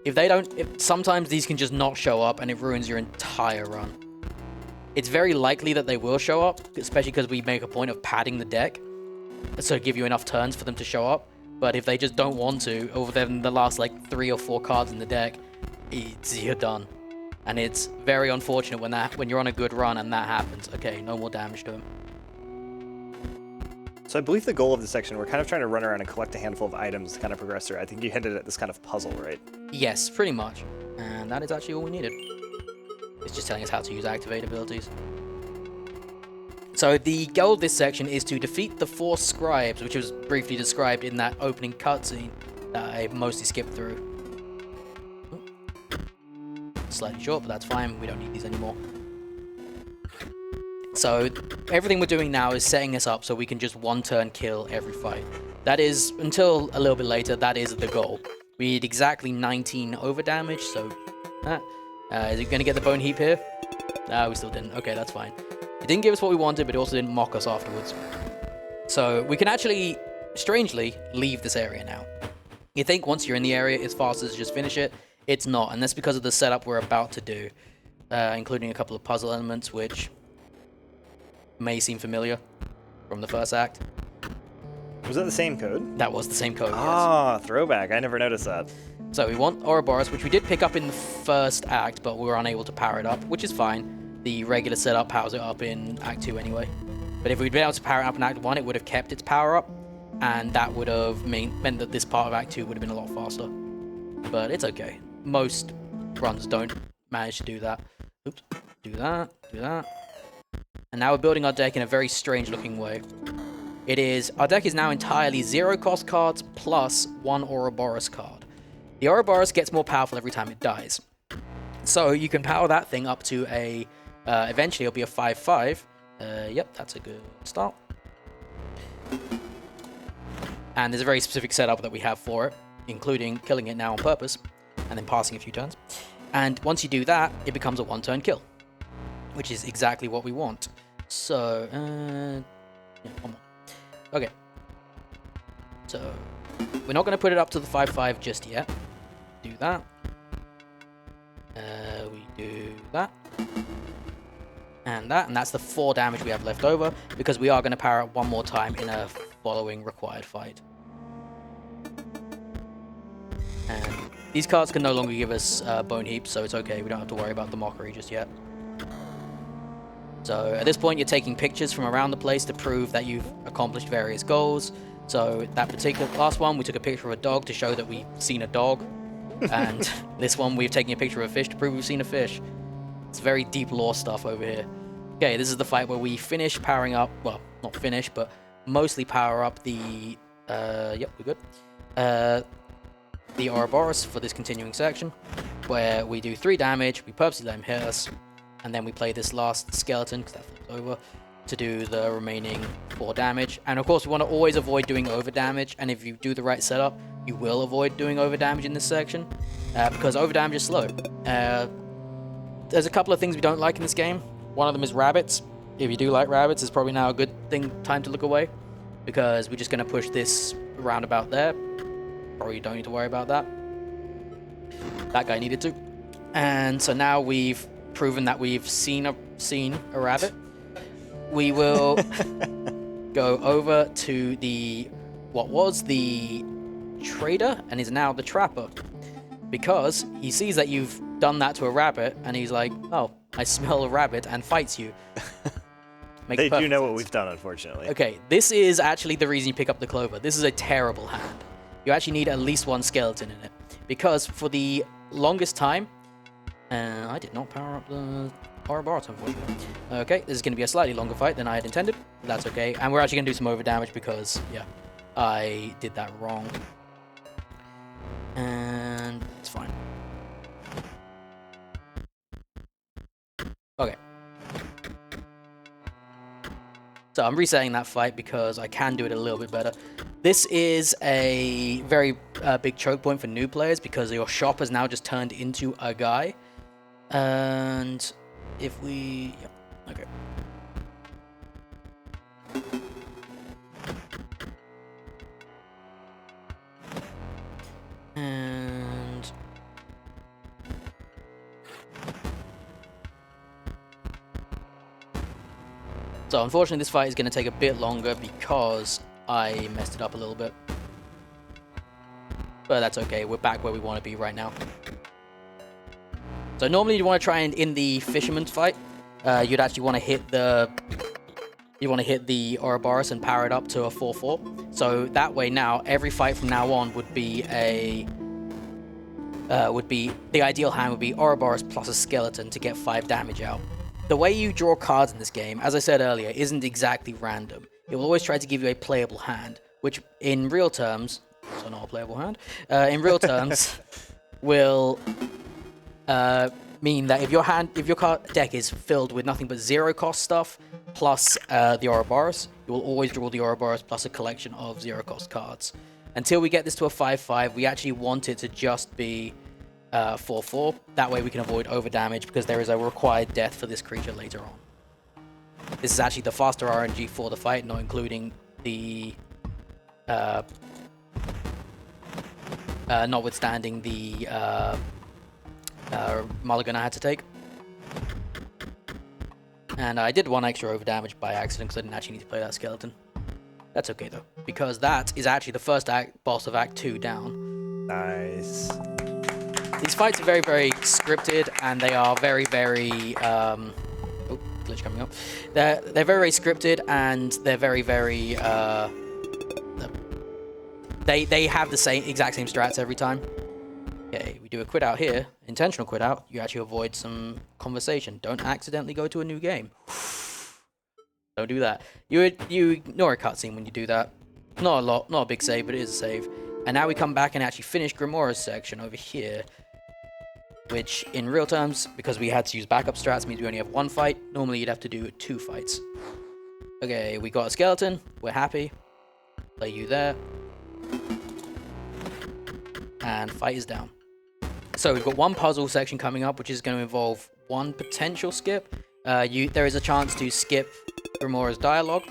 If they don't, sometimes these can just not show up and it ruins your entire run. It's very likely that they will show up, especially because we make a point of padding the deck, so give you enough turns for them to show up. But if they just don't want to, over the last like 3 or 4 cards in the deck, you're done. And it's very unfortunate when you're on a good run and that happens. Okay, no more damage to him. So I believe the goal of this section, we're kind of trying to run around and collect a handful of items to kind of progress through. I think you hinted at this kind of puzzle, right? Yes, pretty much. And that is actually all we needed. It's just telling us how to use activate abilities. So the goal of this section is to defeat the 4 scribes, which was briefly described in that opening cutscene that I mostly skipped through. Slightly short, but that's fine. We don't need these anymore. So everything we're doing now is setting us up so we can just 1-turn kill every fight. That is, until a little bit later, that is the goal. We need exactly 19 over damage, so... is it going to get the bone heap here? No, we still didn't. Okay, that's fine. It didn't give us what we wanted, but it also didn't mock us afterwards. So we can actually, strangely, leave this area now. You think once you're in the area, it's faster to just finish it. It's not, and that's because of the setup we're about to do, including a couple of puzzle elements, which may seem familiar from the first act. Was that the same code? That was the same code, Ah, yes. Throwback. I never noticed that. So we want Ouroboros, which we did pick up in the first act, but we were unable to power it up, which is fine. The regular setup powers it up in Act 2 anyway. But if we'd been able to power it up in Act 1, it would have kept its power up. and that would have meant that this part of Act 2 would have been a lot faster. But it's okay. Most runs don't manage to do that. Oops. Do that. Do that. And now we're building our deck in a very strange looking way. Our deck is now entirely 0 cost cards plus 1 Ouroboros card. The Ouroboros gets more powerful every time it dies. So you can power that thing up to a, eventually it'll be a 5/5. Yep, that's a good start. And there's a very specific setup that we have for it, including killing it now on purpose, and then passing a few turns. And once you do that, it becomes a 1-turn kill, which is exactly what we want. So, yeah, one more. Okay. So, we're not going to put it up to the 5/5 just yet. Do that. We do that. And that's the 4 damage we have left over, because we are going to power up one more time in a following required fight. And these cards can no longer give us bone heaps, so it's okay. We don't have to worry about the mockery just yet. So at this point, you're taking pictures from around the place to prove that you've accomplished various goals. So that particular last one, we took a picture of a dog to show that we've seen a dog. And this one, we've taken a picture of a fish to prove we've seen a fish. It's very deep lore stuff over here. Okay, this is the fight where we finish powering up, well, not finish, but mostly power up the, yep, we're good. The Ouroboros for this continuing section, where we do 3 damage, we purposely let him hit us, and then we play this last skeleton, because that flips over, to do the remaining 4 damage. And of course, we want to always avoid doing over damage, and if you do the right setup, you will avoid doing over damage in this section, because over damage is slow. There's a couple of things we don't like in this game. One of them is rabbits. If you do like rabbits, it's probably now a good time to look away, because we're just going to push this roundabout there. Probably don't need to worry about that. That guy needed to. And so now we've proven that we've seen a rabbit. We will go over to what was the trader and is now the trapper, because he sees that you've done that to a rabbit, and he's like, oh, I smell a rabbit, and fights you. They do know what we've done, unfortunately. Okay, this is actually the reason you pick up the clover. This is a terrible hand. You actually need at least 1 skeleton in it, because for the longest time, I did not power up the Ouroboros, unfortunately. Okay, this is going to be a slightly longer fight than I had intended, but that's okay. And we're actually going to do some over damage because, yeah, I did that wrong. And it's fine. Okay. So I'm resetting that fight because I can do it a little bit better. This is a very big choke point for new players, because your shop has now just turned into a guy. And if we... Yeah, okay. And... So unfortunately this fight is going to take a bit longer because I messed it up a little bit. But that's okay, we're back where we want to be right now. So normally you want to try and, in the fisherman's fight, you'd actually want to hit the... You want to hit the Ouroboros and power it up to a 4/4. So that way now, every fight from now on would be a... the ideal hand would be Ouroboros plus a skeleton to get 5 damage out. The way you draw cards in this game, as I said earlier, isn't exactly random. It will always try to give you a playable hand, which in real terms, so not a playable hand, in real terms, will mean that if your card deck is filled with nothing but 0 cost stuff plus the Ouroboros, you will always draw the Ouroboros plus a collection of 0 cost cards. Until we get this to a 5/5, we actually want it to just be 4/4. That way we can avoid over damage, because there is a required death for this creature later on. This is actually the faster RNG for the fight, not including the notwithstanding the mulligan I had to take. And I did 1 extra over damage by accident because I didn't actually need to play that skeleton. That's okay though, because that is actually the first boss of Act 2 down. Nice. These fights are very, very scripted, and they are very, very... oh, glitch coming up. They're very, very scripted, and they're very, very... They have the exact same strats every time. Okay, we do a quit out here. Intentional quit out. You actually avoid some conversation. Don't accidentally go to a new game. Don't do that. You ignore a cutscene when you do that. Not a lot, not a big save, but it is a save. And now we come back and actually finish Grimora's section over here. Which, in real terms, because we had to use backup strats, means we only have one fight. Normally, you'd have to do 2 fights. Okay, we got a skeleton. We're happy. Play you there. And fight is down. So we've got one puzzle section coming up, which is going to involve one potential skip. There is a chance to skip Grimora's dialogue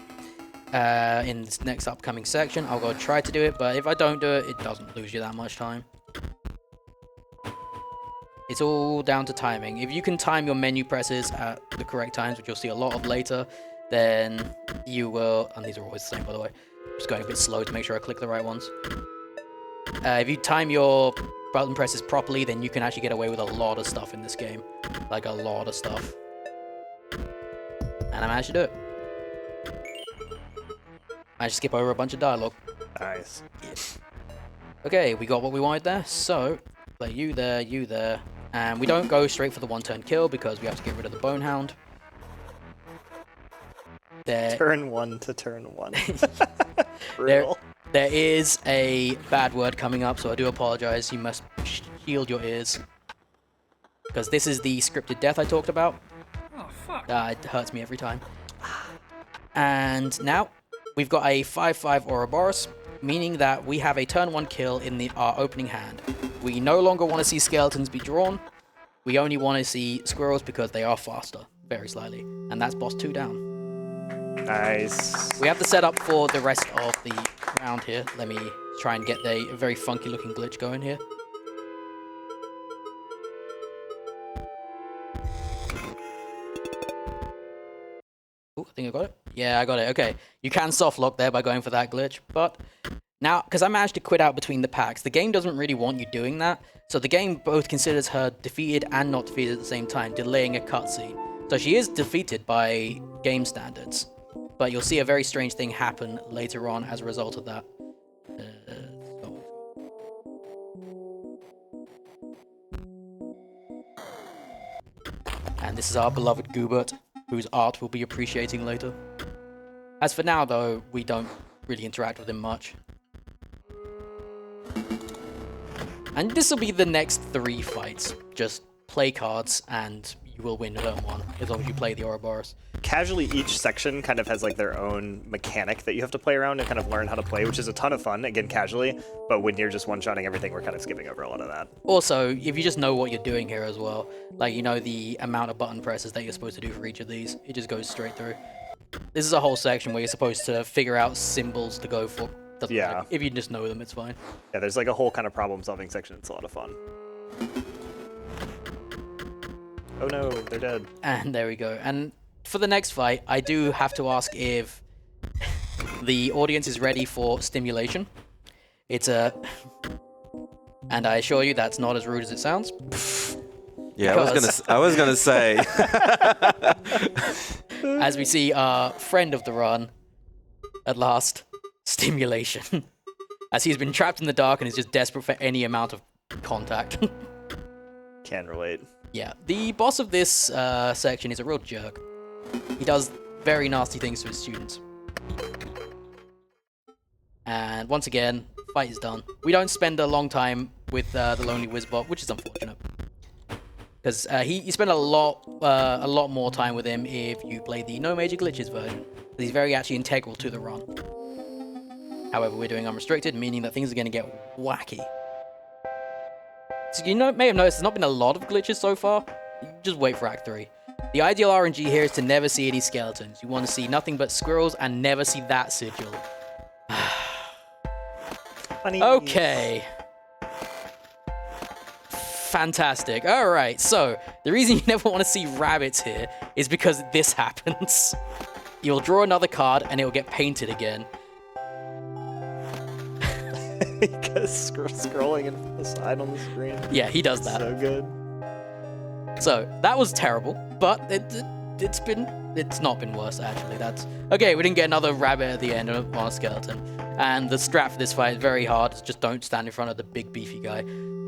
in this next upcoming section. I'll go try to do it, but if I don't do it, it doesn't lose you that much time. It's all down to timing. If you can time your menu presses at the correct times, which you'll see a lot of later, then you will... And these are always the same, by the way. I'm just going a bit slow to make sure I click the right ones. If you time your button presses properly, then you can actually get away with a lot of stuff in this game. Like, a lot of stuff. And I managed to do it. I just skip over a bunch of dialogue. Nice. Okay, we got what we wanted there, so... Play you there, and we don't go straight for the one-turn kill because we have to get rid of the Bonehound. Turn 1 to turn 1. Brutal. There is a bad word coming up, so I do apologize. You must shield your ears. Because this is the scripted death I talked about. Oh, fuck. It hurts me every time. And now, we've got a 5/5 Ouroboros, meaning that we have a turn 1 kill in our opening hand. We no longer want to see skeletons be drawn. We only want to see squirrels because they are faster, very slightly. And that's boss 2 down. Nice. We have the setup for the rest of the round here. Let me try and get a very funky looking glitch going here. Oh, I think I got it. Yeah, I got it. Okay. You can soft lock there by going for that glitch, but now, because I managed to quit out between the packs, the game doesn't really want you doing that. So the game both considers her defeated and not defeated at the same time, delaying a cutscene. So she is defeated by game standards. But you'll see a very strange thing happen later on as a result of that. And this is our beloved Goobert, whose art we'll be appreciating later. As for now, though, we don't really interact with him much. And this will be the next 3 fights. Just play cards and you will win turn 1, as long as you play the Ouroboros. Casually, each section kind of has like their own mechanic that you have to play around and kind of learn how to play, which is a ton of fun, again, casually. But when you're just one-shotting everything, we're kind of skipping over a lot of that. Also, if you just know what you're doing here as well, like you know the amount of button presses that you're supposed to do for each of these, it just goes straight through. This is a whole section where you're supposed to figure out symbols to go for. Doesn't matter. If you just know them, it's fine. Yeah, there's like a whole kind of problem-solving section. It's a lot of fun. Oh no, they're dead. And there we go. And for the next fight, I do have to ask if the audience is ready for stimulation. It's a... And I assure you that's not as rude as it sounds. Yeah, I was gonna say. As we see our friend of the run, at last, stimulation. As he's been trapped in the dark and is just desperate for any amount of contact. Can relate. Yeah, the boss of this section is a real jerk. He does very nasty things to his students. And once again, fight is done. We don't spend a long time with the Lonely Wizbot, which is unfortunate. Because you spend a lot more time with him if you play the No Major Glitches version. He's very actually integral to the run. However, we're doing Unrestricted, meaning that things are going to get wacky. So you may have noticed there's not been a lot of glitches so far. Just wait for Act 3. The ideal RNG here is to never see any skeletons. You want to see nothing but squirrels and never see that sigil. Funny. Okay. Fantastic. Alright, so the reason you never want to see rabbits here is because this happens. You'll draw another card and it will get painted again. Because scrolling in the side on the screen. Yeah, he does that. So good. So that was terrible, but it's not been worse actually. That's okay. We didn't get another rabbit at the end on a skeleton. And the strat for this fight is very hard. Just don't stand in front of the big beefy guy.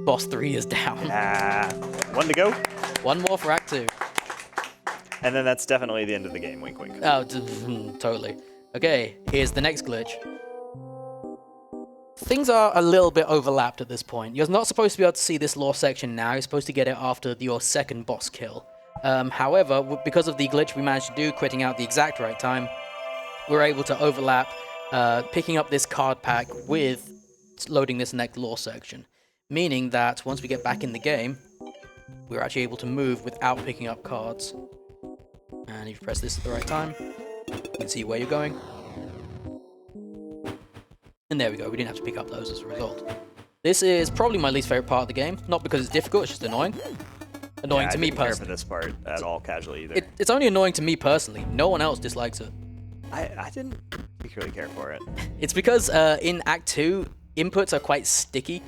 Boss 3 is down. One to go. One more for Act 2. And then that's definitely the end of the game. Wink, wink. Oh, totally. Okay, here's the next glitch. Things are a little bit overlapped at this point. You're not supposed to be able to see this lore section now. You're supposed to get it after your second boss kill. However, because of the glitch we managed to do, quitting out the exact right time, we're able to overlap picking up this card pack with loading this next lore section. Meaning that once we get back in the game, we're actually able to move without picking up cards. And if you press this at the right time, you can see where you're going. And there we go, we didn't have to pick up those as a result. This is probably my least favorite part of the game. Not because it's difficult, it's just annoying. Annoying to me I didn't care for personally. this part at all casually either. It's only annoying to me personally. No one else dislikes it. I didn't particularly care for it. It's because in Act 2, inputs are quite sticky.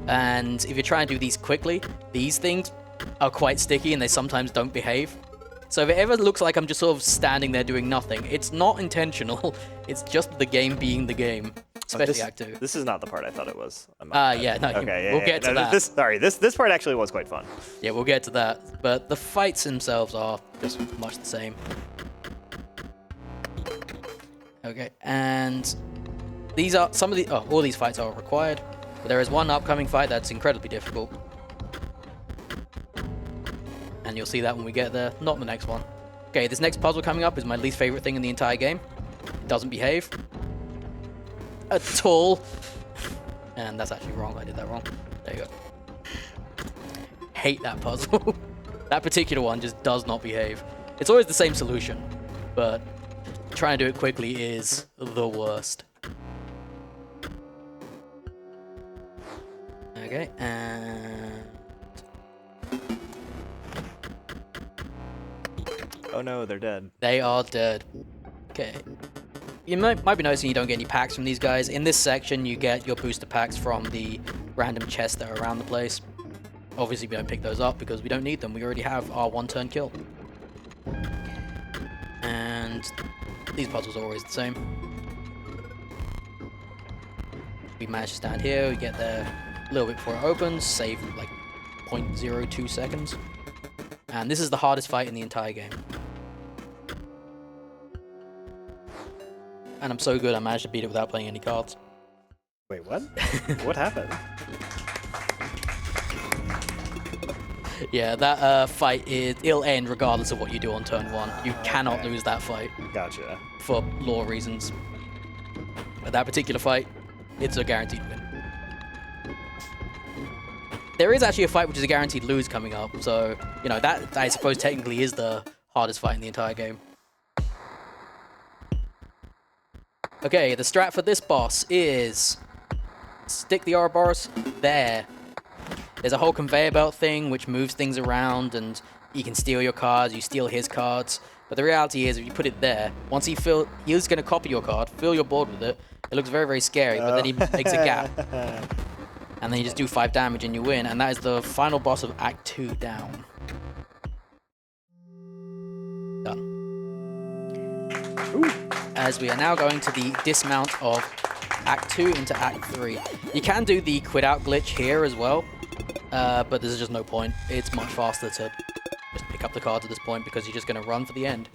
And if you're trying to do these quickly, these things are quite sticky and they sometimes don't behave. So if it ever looks like I'm just sort of standing there doing nothing, it's not intentional. It's just the game being the game. Especially Act 2. This is not the part I thought it was. Yeah, no, Okay, we'll get to that. This part actually was quite fun. Yeah, we'll get to that. But the fights themselves are just much the same. Okay, and these are some of the... Oh, all these fights are required. But there is one upcoming fight that's incredibly difficult. And you'll see that when we get there. Not the next one. Okay, this next puzzle coming up is my least favorite thing in the entire game. It doesn't behave at all. And that's actually wrong. I did that wrong. There you go. Hate that puzzle. That particular one just does not behave. It's always the same solution, but trying to do it quickly is the worst. Okay, and... Oh no, they're dead. They are dead. Okay. You might be noticing you don't get any packs from these guys. In this section, you get your booster packs from the random chests that are around the place. Obviously, we don't pick those up because we don't need them. We already have our one-turn kill. And these puzzles are always the same. We manage to stand here. We get there a little bit before it opens. Save like 0.02 seconds. And this is the hardest fight in the entire game. And I'm so good I managed to beat it without playing any cards. Wait, what? What happened? Yeah, that fight, it'll end regardless of what you do on turn 1. You cannot lose that fight Gotcha. for lore reasons. But that particular fight, it's a guaranteed win. There is actually a fight which is a guaranteed lose coming up, so, you know, that I suppose technically is the hardest fight in the entire game. Okay, the strat for this boss is stick the Ouroboros there. There's a whole conveyor belt thing which moves things around and you can steal your cards, you steal his cards. But the reality is if you put it there, once he's going to copy your card, fill your board with it. It looks very, very scary, but then he makes a gap. And then you just do 5 damage and you win. And that is the final boss of Act 2 down. Done. Ooh. As we are now going to the dismount of Act 2 into Act 3. You can do the quit out glitch here as well, but there's just no point. It's much faster to just pick up the cards at this point because you're just going to run for the end.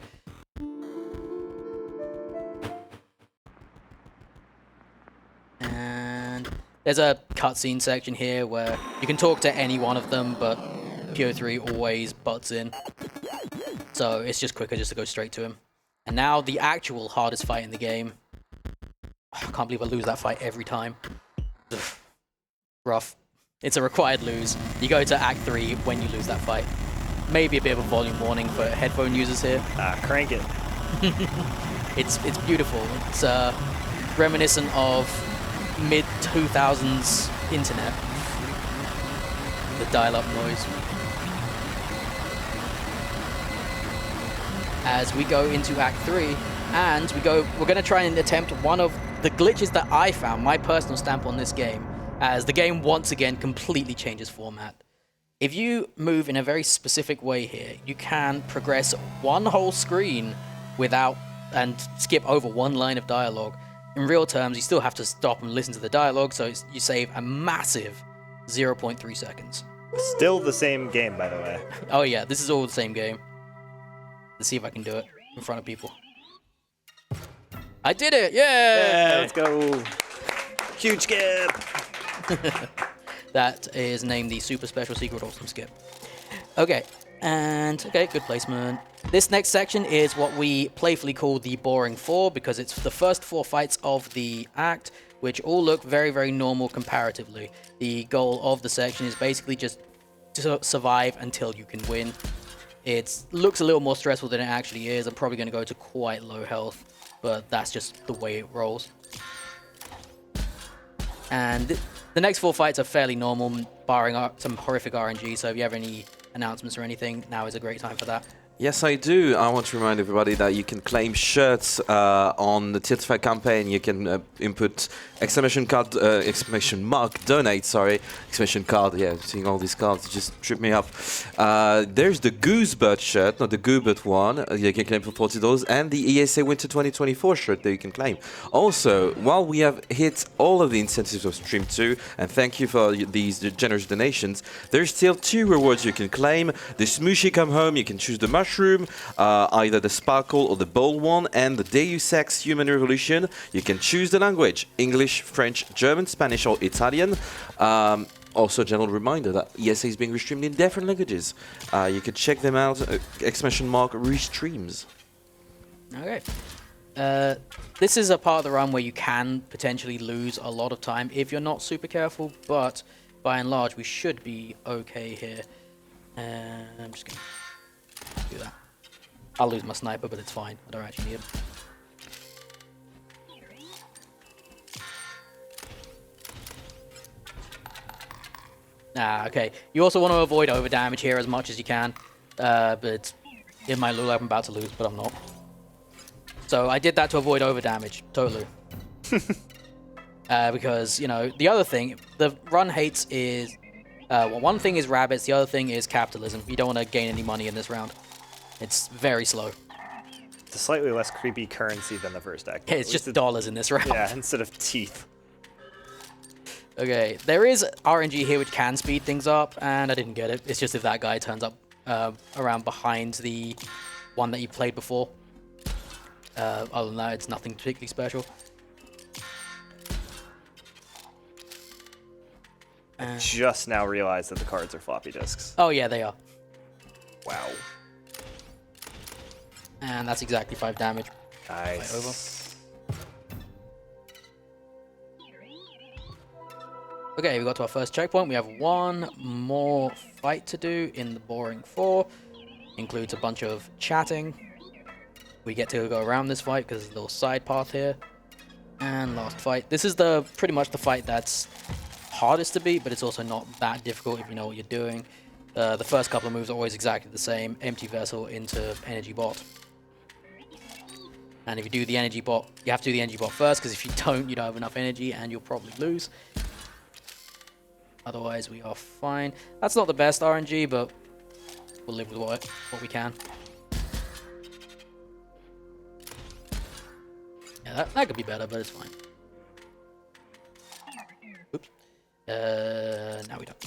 And there's a cutscene section here where you can talk to any one of them, but PO3 always butts in. So it's just quicker just to go straight to him. And now the actual hardest fight in the game. I can't believe I lose that fight every time. Ugh. Rough. It's a required lose. You go to Act 3 when you lose that fight. Maybe a bit of a volume warning for headphone users here. Crank it. It's beautiful. It's reminiscent of mid-2000s internet. The dial-up noise. As we go into Act 3, and we're going to try and attempt one of the glitches that I found, my personal stamp on this game, as the game once again completely changes format. If you move in a very specific way here, you can progress one whole screen without and skip over one line of dialogue. in real terms, you still have to stop and listen to the dialogue, so you save a massive 0.3 seconds. Still the same game, by the way. Oh yeah, this is all the same game. Let's see if I can do it in front of people. I did it! Yeah, Yay! let's go. Huge skip. That is named the Super Special Secret Awesome Skip. Okay, and okay, good placement. This next section is what we playfully call the Boring Four, because it's the first 4 fights of the act, which all look very, very normal comparatively. The goal of the section is basically just to survive until you can win. It looks a little more stressful than it actually is. I'm probably going to go to quite low health, but that's just the way it rolls. And the next 4 fights are fairly normal, barring some horrific RNG, so if you have any announcements or anything, now is a great time for that. Yes, I do. I want to remind everybody that you can claim shirts on the Tiltify campaign. You can input exclamation mark donate, exclamation card. Yeah, seeing all these cards just trip me up. There's the Goosebird shirt, not the Goobert one. You can claim for $40, and the ESA Winter 2024 shirt that you can claim. Also, while we have hit all of the incentives of Stream 2, and thank you for these generous donations, there's still 2 rewards you can claim. The Smooshy Come Home, you can choose the mushroom, either the sparkle or the bowl one, and the Deus Ex Human Revolution. You can choose the language, English, French, German, Spanish or Italian. Also, general reminder that ESA is being restreamed in different languages. You can check them out, exclamation mark restreams. Okay. This is a part of the run where you can potentially lose a lot of time if you're not super careful, but by and large we should be okay here. I'm just going to do that. I'll lose my sniper, but it's fine. I don't actually need him. Okay. You also want to avoid overdamage here as much as you can, but it might look like I'm about to lose, but I'm not. So I did that to avoid overdamage, totally. Because, you know, the other thing, the run hates is, well, one thing is rabbits, the other thing is capitalism. You don't want to gain any money in this round. It's very slow. It's a slightly less creepy currency than the first act. It's just dollars in this round. Yeah, instead of teeth. Okay, there is RNG here which can speed things up, and I didn't get it. It's just if that guy turns up around behind the one that you played before. Other than that, it's nothing particularly special. I just now realized that the cards are floppy disks. Oh yeah, they are. Wow. And that's exactly 5 damage. Nice. Over. Okay, we got to our first checkpoint. We have 1 more fight to do in the Boring 4. Includes a bunch of chatting. We get to go around this fight because there's a little side path here. And last fight. This is pretty much the fight that's hardest to beat, but it's also not that difficult if you know what you're doing. The first couple of moves are always exactly the same. Empty vessel into energy bot. And if you do the energy bot, you have to do the energy bot first, because if you don't have enough energy and you'll probably lose. Otherwise, we are fine. That's not the best RNG, but we'll live with what we can. Yeah, that could be better, but it's fine. Oops. Now we don't.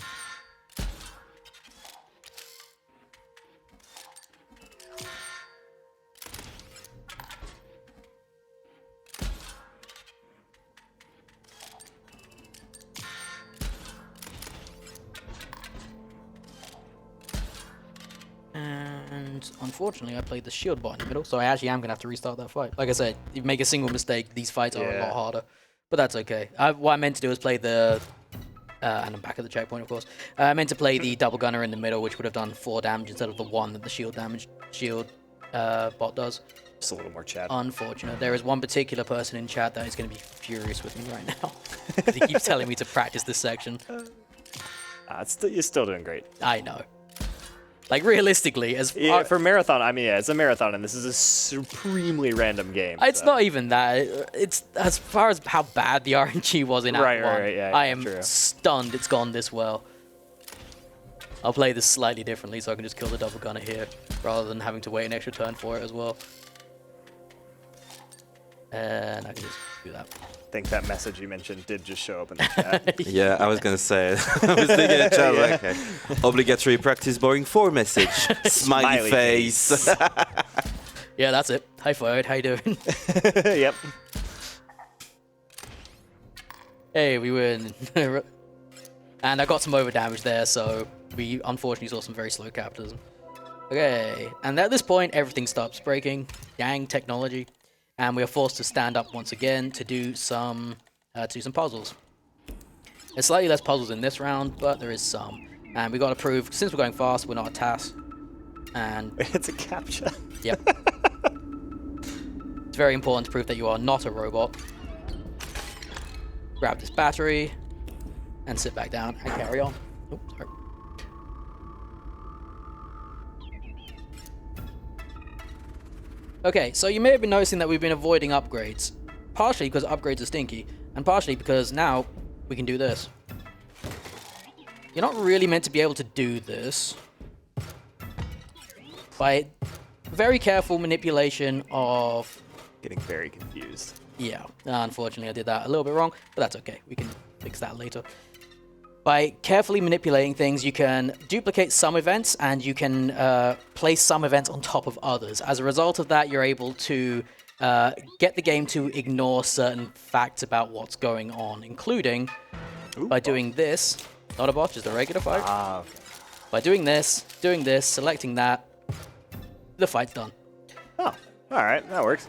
And unfortunately, I played the shield bot in the middle, so I actually am going to have to restart that fight. Like I said, if you make a single mistake, these fights are a lot harder. But that's okay. What I meant to do was play the... and I'm back at the checkpoint, of course. I meant to play the double gunner in the middle, which would have done 4 damage instead of the 1 that the shield bot does. Just a little more chat. Unfortunate. There is one particular person in chat that is going to be furious with me right now. He keeps telling me to practice this section. You're still doing great. I know. Like, realistically, for marathon, I mean, yeah, it's a marathon, and this is a supremely random game. It's not even that. It's as far as how bad the RNG was in Act 1. Right, yeah, I am true. stunned it's gone this well. I'll play this slightly differently, so I can just kill the double gunner here, rather than having to wait an extra turn for it as well. And I can just do that. I think that message you mentioned did just show up in the chat. Yeah, I was going to say it. I was thinking in chat, like, okay. Obligatory practice boring 4 message. Smiley face. Yeah, that's it. Hi, Floyd. How you doing? Yep. Hey, we win. And I got some over damage there, so we unfortunately saw some very slow capitalism. Okay, and at this point, everything stops breaking. Dang technology. And we are forced to stand up once again to do some puzzles. There's slightly less puzzles in this round, but there is some. And we got to prove, since we're going fast, we're not a task. And It's a captcha. yep. It's very important to prove that you are not a robot. Grab this battery and sit back down and carry on. Oh, sorry. Okay, so you may have been noticing that we've been avoiding upgrades. Partially because upgrades are stinky, and partially because now we can do this. You're not really meant to be able to do this. By very careful manipulation of... Getting very confused. Yeah, unfortunately I did that a little bit wrong, but that's okay. We can fix that later. By carefully manipulating things, you can duplicate some events and you can place some events on top of others. As a result of that, you're able to get the game to ignore certain facts about what's going on, including by doing this. Not a bot, just a regular fight. Ah, okay. By doing this, selecting that, the fight's done. Oh, alright, that works.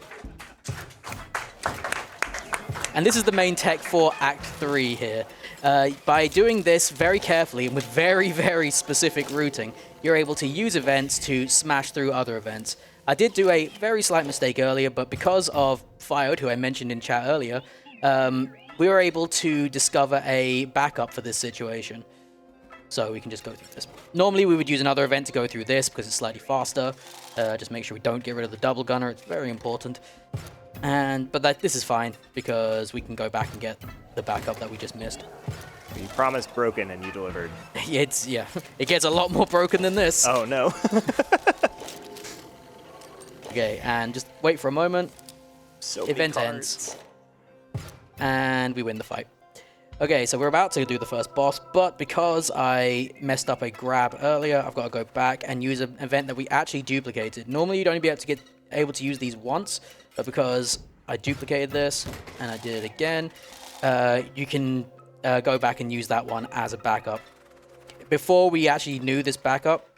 And this is the main tech for Act 3 here. By doing this very carefully and with very, very specific routing, you're able to use events to smash through other events. I did do a very slight mistake earlier, but because of Fiod, who I mentioned in chat earlier, we were able to discover a backup for this situation. So we can just go through this. Normally we would use another event to go through this because it's slightly faster. Just make sure we don't get rid of the double gunner. It's very important. But this is fine because we can go back and get the backup that we just missed. You promised broken and you delivered. It gets a lot more broken than this. Oh no. Okay, and just wait for a moment. So many Event cards. ends. And we win the fight. Okay, so we're about to do the first boss, but because I messed up a grab earlier, I've got to go back and use an event that we actually duplicated. Normally you'd only be able to use these once, but because I duplicated this and I did it again, you can go back and use that one as a backup. Before we actually knew this backup,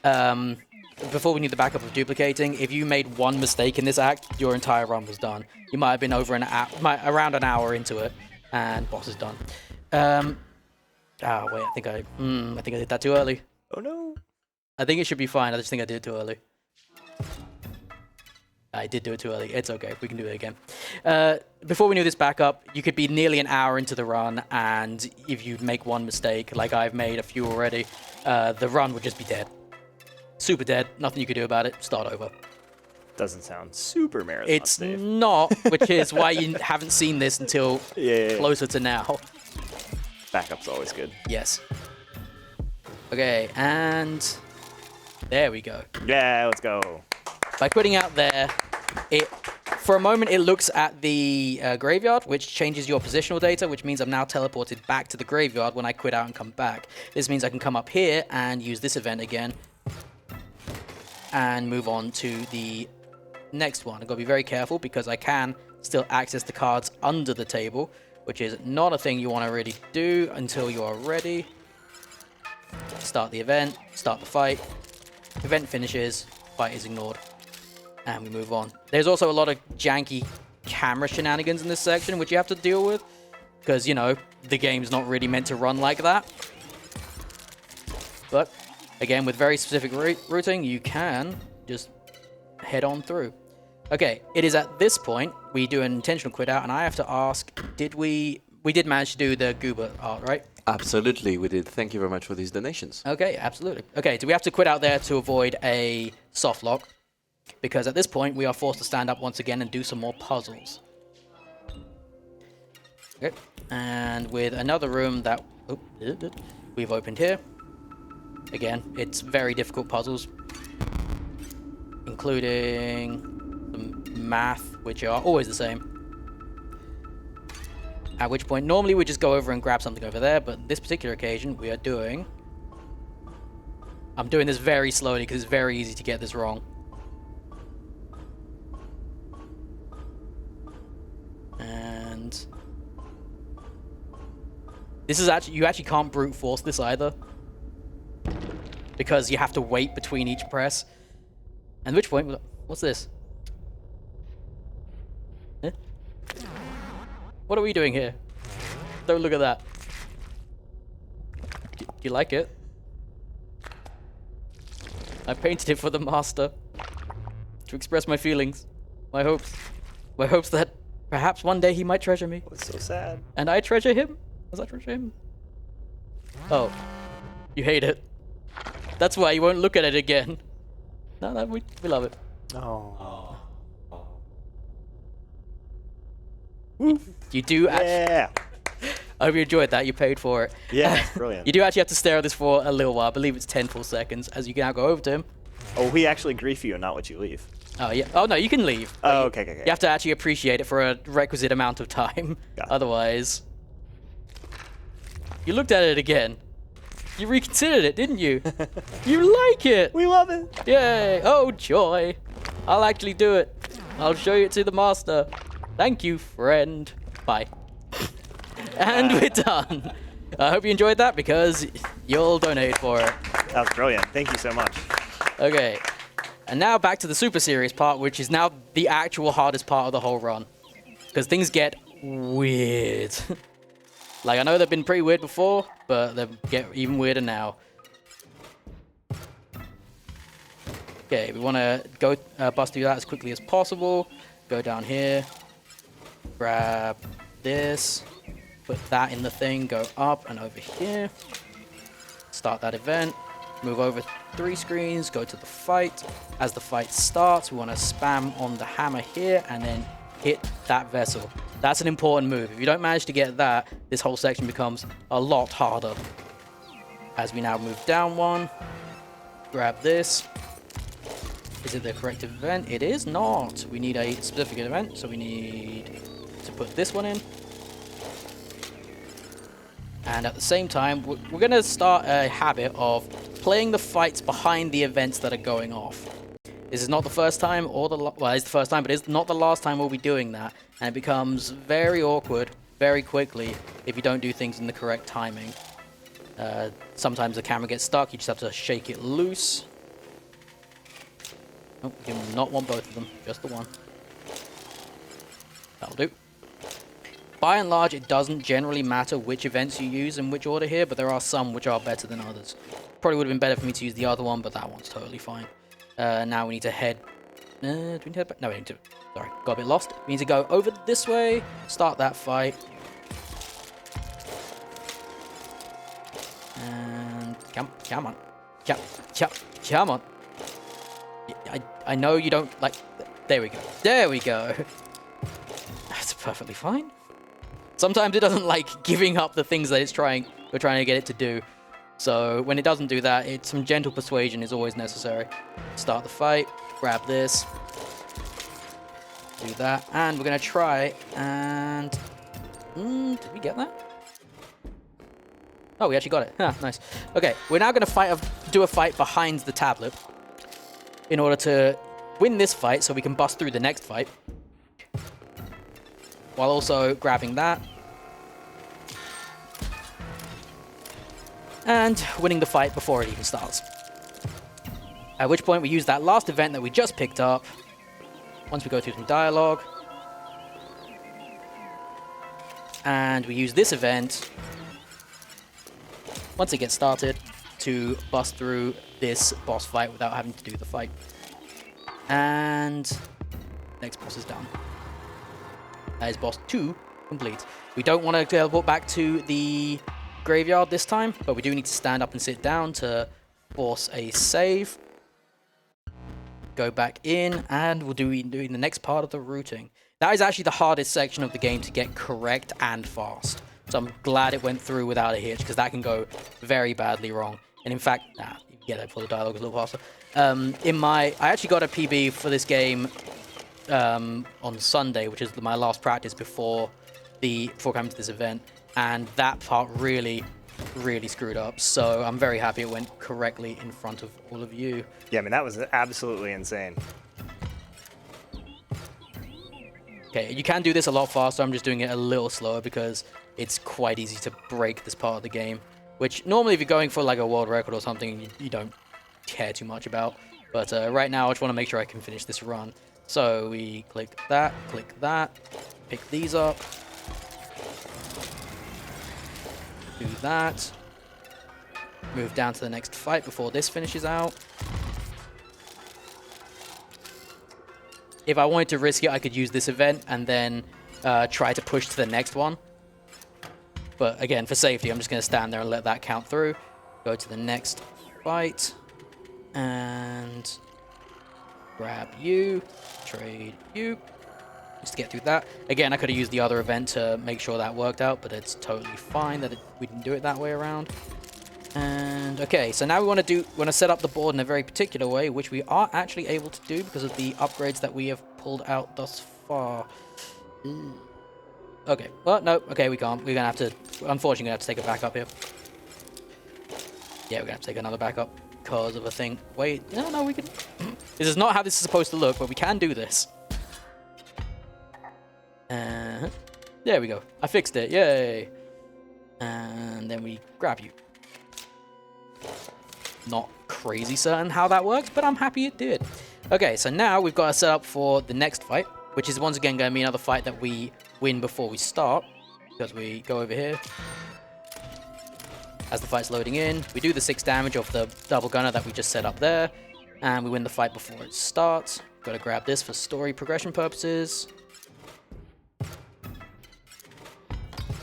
before we knew the backup of duplicating, if you made one mistake in this act, your entire run was done. You might have been around an hour into it, and boss is done. Wait, I think I did that too early. Oh no. I think it should be fine. I just think I did it too early. I did do it too early. It's okay. We can do it again. Before we knew this backup, you could be nearly an hour into the run, and if you make one mistake, like I've made a few already, the run would just be dead. Super dead. Nothing you could do about it. Start over. Doesn't sound super marathon. It's Dave. not, which is why you haven't seen this until Yeah. closer to now. Backup's always good. Yes. Okay, and there we go. Yeah, let's go. By putting out there, for a moment it looks at the graveyard, which changes your positional data, which means I'm now teleported back to the graveyard when I quit out and come back. This means I can come up here and use this event again and move on to the next one. I've got to be very careful because I can still access the cards under the table, which is not a thing you want to really do until you are ready. Start the event, start the fight. Event finishes, fight is ignored. And we move on. There's also a lot of janky camera shenanigans in this section, which you have to deal with. Because, you know, the game's not really meant to run like that. But, again, with very specific routing, you can just head on through. Okay, it is at this point we do an intentional quit out, and I have to ask, we did manage to do the Goober art, right? Absolutely, we did. Thank you very much for these donations. Okay, absolutely. Okay, do we have to quit out there to avoid a soft lock? Because at this point, we are forced to stand up once again and do some more puzzles. Okay, and with another room that we've opened here. Again, it's very difficult puzzles, including some math, which are always the same. At which point, normally we just go over and grab something over there, but this particular occasion, we are doing... I'm doing this very slowly because it's very easy to get this wrong. And... this is actually... you actually can't brute force this either. Because you have to wait between each press. And at which point... what's this? Eh? What are we doing here? Don't look at that. Do you like it? I painted it for the master. To express my feelings. My hopes. My hopes that perhaps one day he might treasure me. It's so sad. And I treasure him? Does I treasure him? Oh. You hate it. That's why you won't look at it again. No, we love it. Oh. You do actually... Yeah. I hope you enjoyed that. You paid for it. Yeah, brilliant. You do actually have to stare at this for a little while. I believe it's 10 full seconds. As you can now go over to him. Oh, we actually grief you and not what you leave. Oh, yeah. Oh, no, you can leave. Oh, okay. You have to actually appreciate it for a requisite amount of time. Got it. Otherwise... you looked at it again. You reconsidered it, didn't you? You like it! We love it. Yay! Oh, joy! I'll actually do it. I'll show it to the master. Thank you, friend. Bye. And we're done. I hope you enjoyed that because you'll donate for it. That was brilliant. Thank you so much. Okay. And now back to the super serious part, which is now the actual hardest part of the whole run. Because things get weird. Like, I know they've been pretty weird before, but they get even weirder now. Okay, we want to go bust through that as quickly as possible. Go down here. Grab this. Put that in the thing. Go up and over here. Start that event. Move over 3 screens. Go to the fight. As the fight starts, we want to spam on the hammer here and then hit that vessel. That's an important move. If you don't manage to get that, this whole section becomes a lot harder. As we now move down one, grab this. Is it the correct event? It is not. We need a specific event, so we need to put this one in. And at the same time, we're going to start a habit of playing the fights behind the events that are going off. This is not the first time, or well, it's the first time, but it's not the last time we'll be doing that. And it becomes very awkward, very quickly, if you don't do things in the correct timing. Sometimes the camera gets stuck, you just have to shake it loose. Oh, you do not want both of them, just the one. That'll do. By and large, it doesn't generally matter which events you use in which order here, but there are some which are better than others. Probably would have been better for me to use the other one, but that one's totally fine. Now we need to head... do we need to head back? No, we need to... Sorry, got a bit lost. We need to go over this way, start that fight. And... Come on. Come on. I know you don't like... There we go. There we go. That's perfectly fine. Sometimes it doesn't like giving up the things that we're trying to get it to do. So when it doesn't do that, some gentle persuasion is always necessary. Start the fight, grab this, do that, and we're going to try and... did we get that? Oh, we actually got it. Ah, nice. Okay, we're now going to do a fight behind the tablet in order to win this fight so we can bust through the next fight. While also grabbing that. And winning the fight before it even starts. At which point we use that last event that we just picked up. Once we go through some dialogue. And we use this event, once it gets started, to bust through this boss fight without having to do the fight. And next boss is done. That is boss 2 complete. We don't want to teleport back to the graveyard this time, but we do need to stand up and sit down to force a save. Go back in, and we'll do the next part of the routing. That is actually the hardest section of the game to get correct and fast. So I'm glad it went through without a hitch, because that can go very badly wrong. And in fact, you can get that before the dialogue is a little faster. I actually got a PB for this game on Sunday, which is my last practice before before coming to this event, and that part really screwed up. So I'm very happy it went correctly in front of all of you. Yeah, I mean, that was absolutely insane. Okay, you can do this a lot faster. I'm just doing it a little slower because it's quite easy to break this part of the game, which normally if you're going for like a world record or something, you don't care too much about. But right now, I just want to make sure I can finish this run. So we click that, pick these up, do that, move down to the next fight before this finishes out. If I wanted to risk it, I could use this event and then try to push to the next one. But again, for safety, I'm just going to stand there and let that count through. Go to the next fight. And grab you. Trade you. Just to get through that. Again, I could have used the other event to make sure that worked out, but it's totally fine that we didn't do it that way around. And okay, so now we want to set up the board in a very particular way, which we are actually able to do because of the upgrades that we have pulled out thus far. Okay, well, no, okay, we can't. We're gonna have to, unfortunately, gonna have to take a backup here. Yeah, we're gonna have to take another backup because of a thing. Wait, no, we can. This is not how this is supposed to look, but we can do this. There we go. I fixed it. Yay! And then we grab you. Not crazy certain how that works, but I'm happy it did. Okay, so now we've got to set up for the next fight, which is once again going to be another fight that we win before we start, because we go over here. As the fight's loading in, we do the 6 damage of the double gunner that we just set up there, and we win the fight before it starts. Got to grab this for story progression purposes.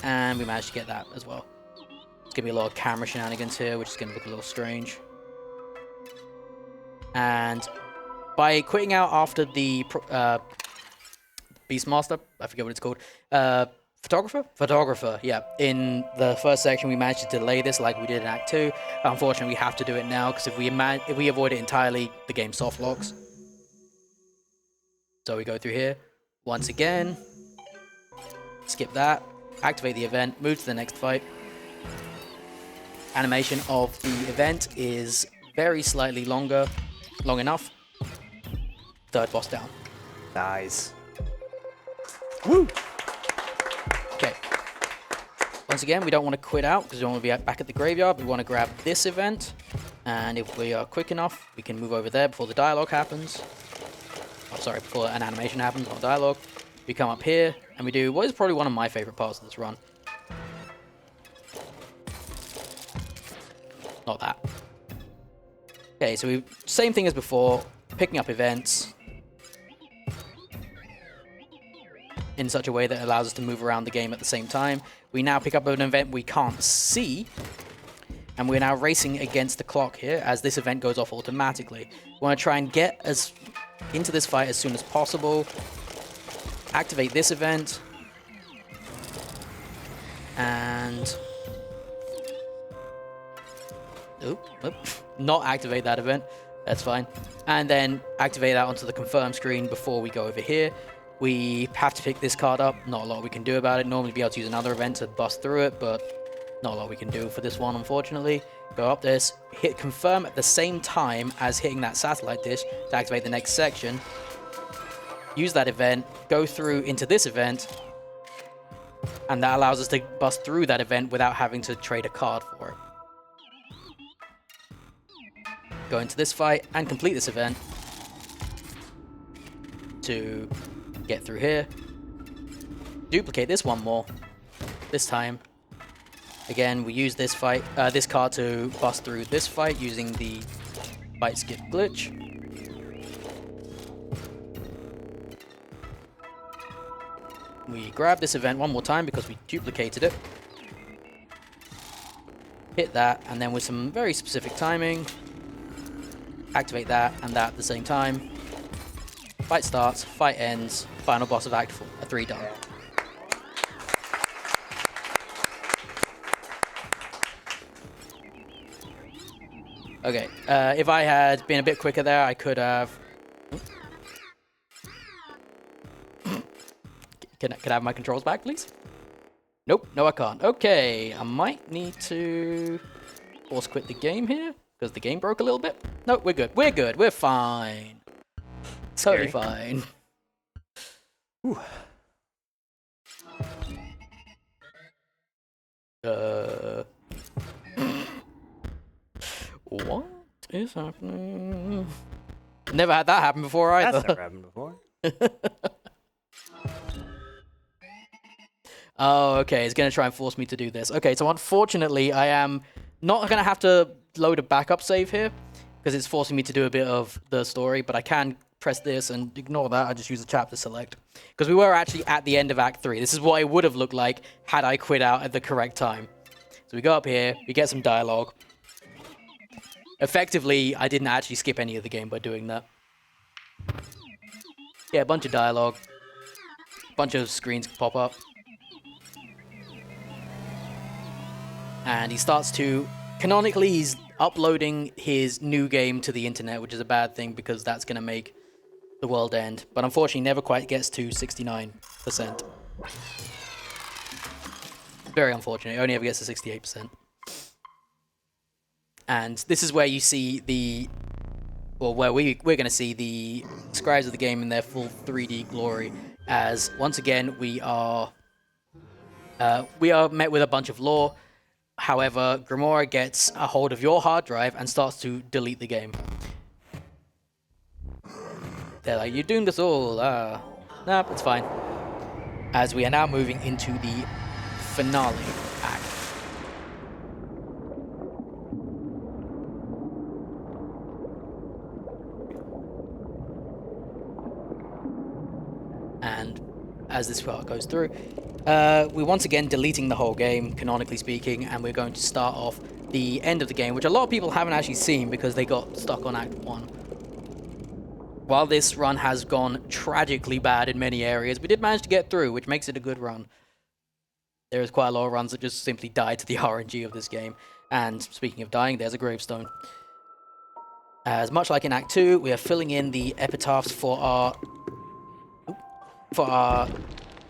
And we managed to get that as well. It's going to be a lot of camera shenanigans here, which is going to look a little strange. And by quitting out after the Beastmaster, I forget what it's called, Photographer, yeah. In the first section, we managed to delay this like we did in Act 2. Unfortunately, we have to do it now, because if we avoid it entirely, the game soft locks. So we go through here. Once again, skip that, activate the event, move to the next fight. Animation of the event is very slightly long enough. Third boss down. Nice. Woo! Okay. Once again, we don't want to quit out because we don't want to be back at the graveyard. We want to grab this event, and if we are quick enough, we can move over there before the dialogue happens. Oh, sorry, before an animation happens, not dialogue. We come up here, and we do what is probably one of my favorite parts of this run. Not that. Okay, so same thing as before, picking up events in such a way that allows us to move around the game at the same time. We now pick up an event we can't see, and we're now racing against the clock here as this event goes off automatically. We want to try and get into this fight as soon as possible. Activate this event, and not activate that event. That's fine. And then activate that onto the confirm screen before we go over here. We have to pick this card up. Not a lot we can do about it. Normally be able to use another event to bust through it, but not a lot we can do for this one, unfortunately. Go up this, hit confirm at the same time as hitting that satellite dish to activate the next section. Use that event, go through into this event, and that allows us to bust through that event without having to trade a card for it. Go into this fight and complete this event to get through here. Duplicate this one more. This time, again, we use this card to bust through this fight using the fight skip glitch. We grab this event one more time because we duplicated it. Hit that, and then with some very specific timing, activate that and that at the same time. Fight starts, fight ends, final boss of Act 3 done. Okay, if I had been a bit quicker there, I could have... Can I have my controls back, please? Nope, no I can't. Okay, I might need to force quit the game here, because the game broke a little bit. Nope, we're good. We're good. We're fine. Totally Scary. fine. Ooh. What is happening? Never had that happen before either. That's never happened before. Oh, okay. It's going to try and force me to do this. Okay, so unfortunately, I am not going to have to load a backup save here because it's forcing me to do a bit of the story, but I can press this and ignore that. I just use the chapter select because we were actually at the end of Act 3. This is what it would have looked like had I quit out at the correct time. So we go up here, we get some dialogue. Effectively, I didn't actually skip any of the game by doing that. Yeah, a bunch of dialogue. A bunch of screens pop up. And he starts to... Canonically, he's uploading his new game to the internet, which is a bad thing because that's going to make the world end. But unfortunately, never quite gets to 69%. Very unfortunate. It only ever gets to 68%. And this is where you see the... Well, where we're going to see the scribes of the game in their full 3D glory. As, once again, we are met with a bunch of lore. However, Grimoire gets a hold of your hard drive and starts to delete the game. They're like, you're doing this all. Nah, it's fine. As we are now moving into the finale act. And as this part goes through, we're once again deleting the whole game, canonically speaking, and we're going to start off the end of the game, which a lot of people haven't actually seen because they got stuck on Act 1. While this run has gone tragically bad in many areas, we did manage to get through, which makes it a good run. There is quite a lot of runs that just simply die to the RNG of this game. And speaking of dying, there's a gravestone. As much like in Act 2, we are filling in the epitaphs for our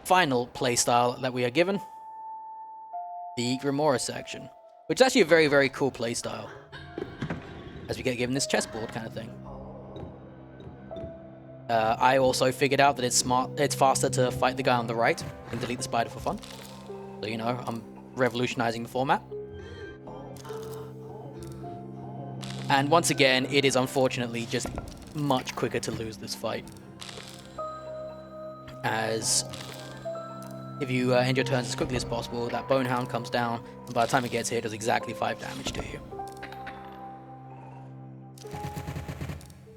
final playstyle that we are given, the Grimoire section, which is actually a very, very cool playstyle, as we get given this chessboard kind of thing. I also figured out that it's faster to fight the guy on the right and delete the spider for fun. So, you know, I'm revolutionizing the format. And once again, it is unfortunately just much quicker to lose this fight. As if you end your turns as quickly as possible, that Bonehound comes down, and by the time it gets here, it does exactly 5 damage to you.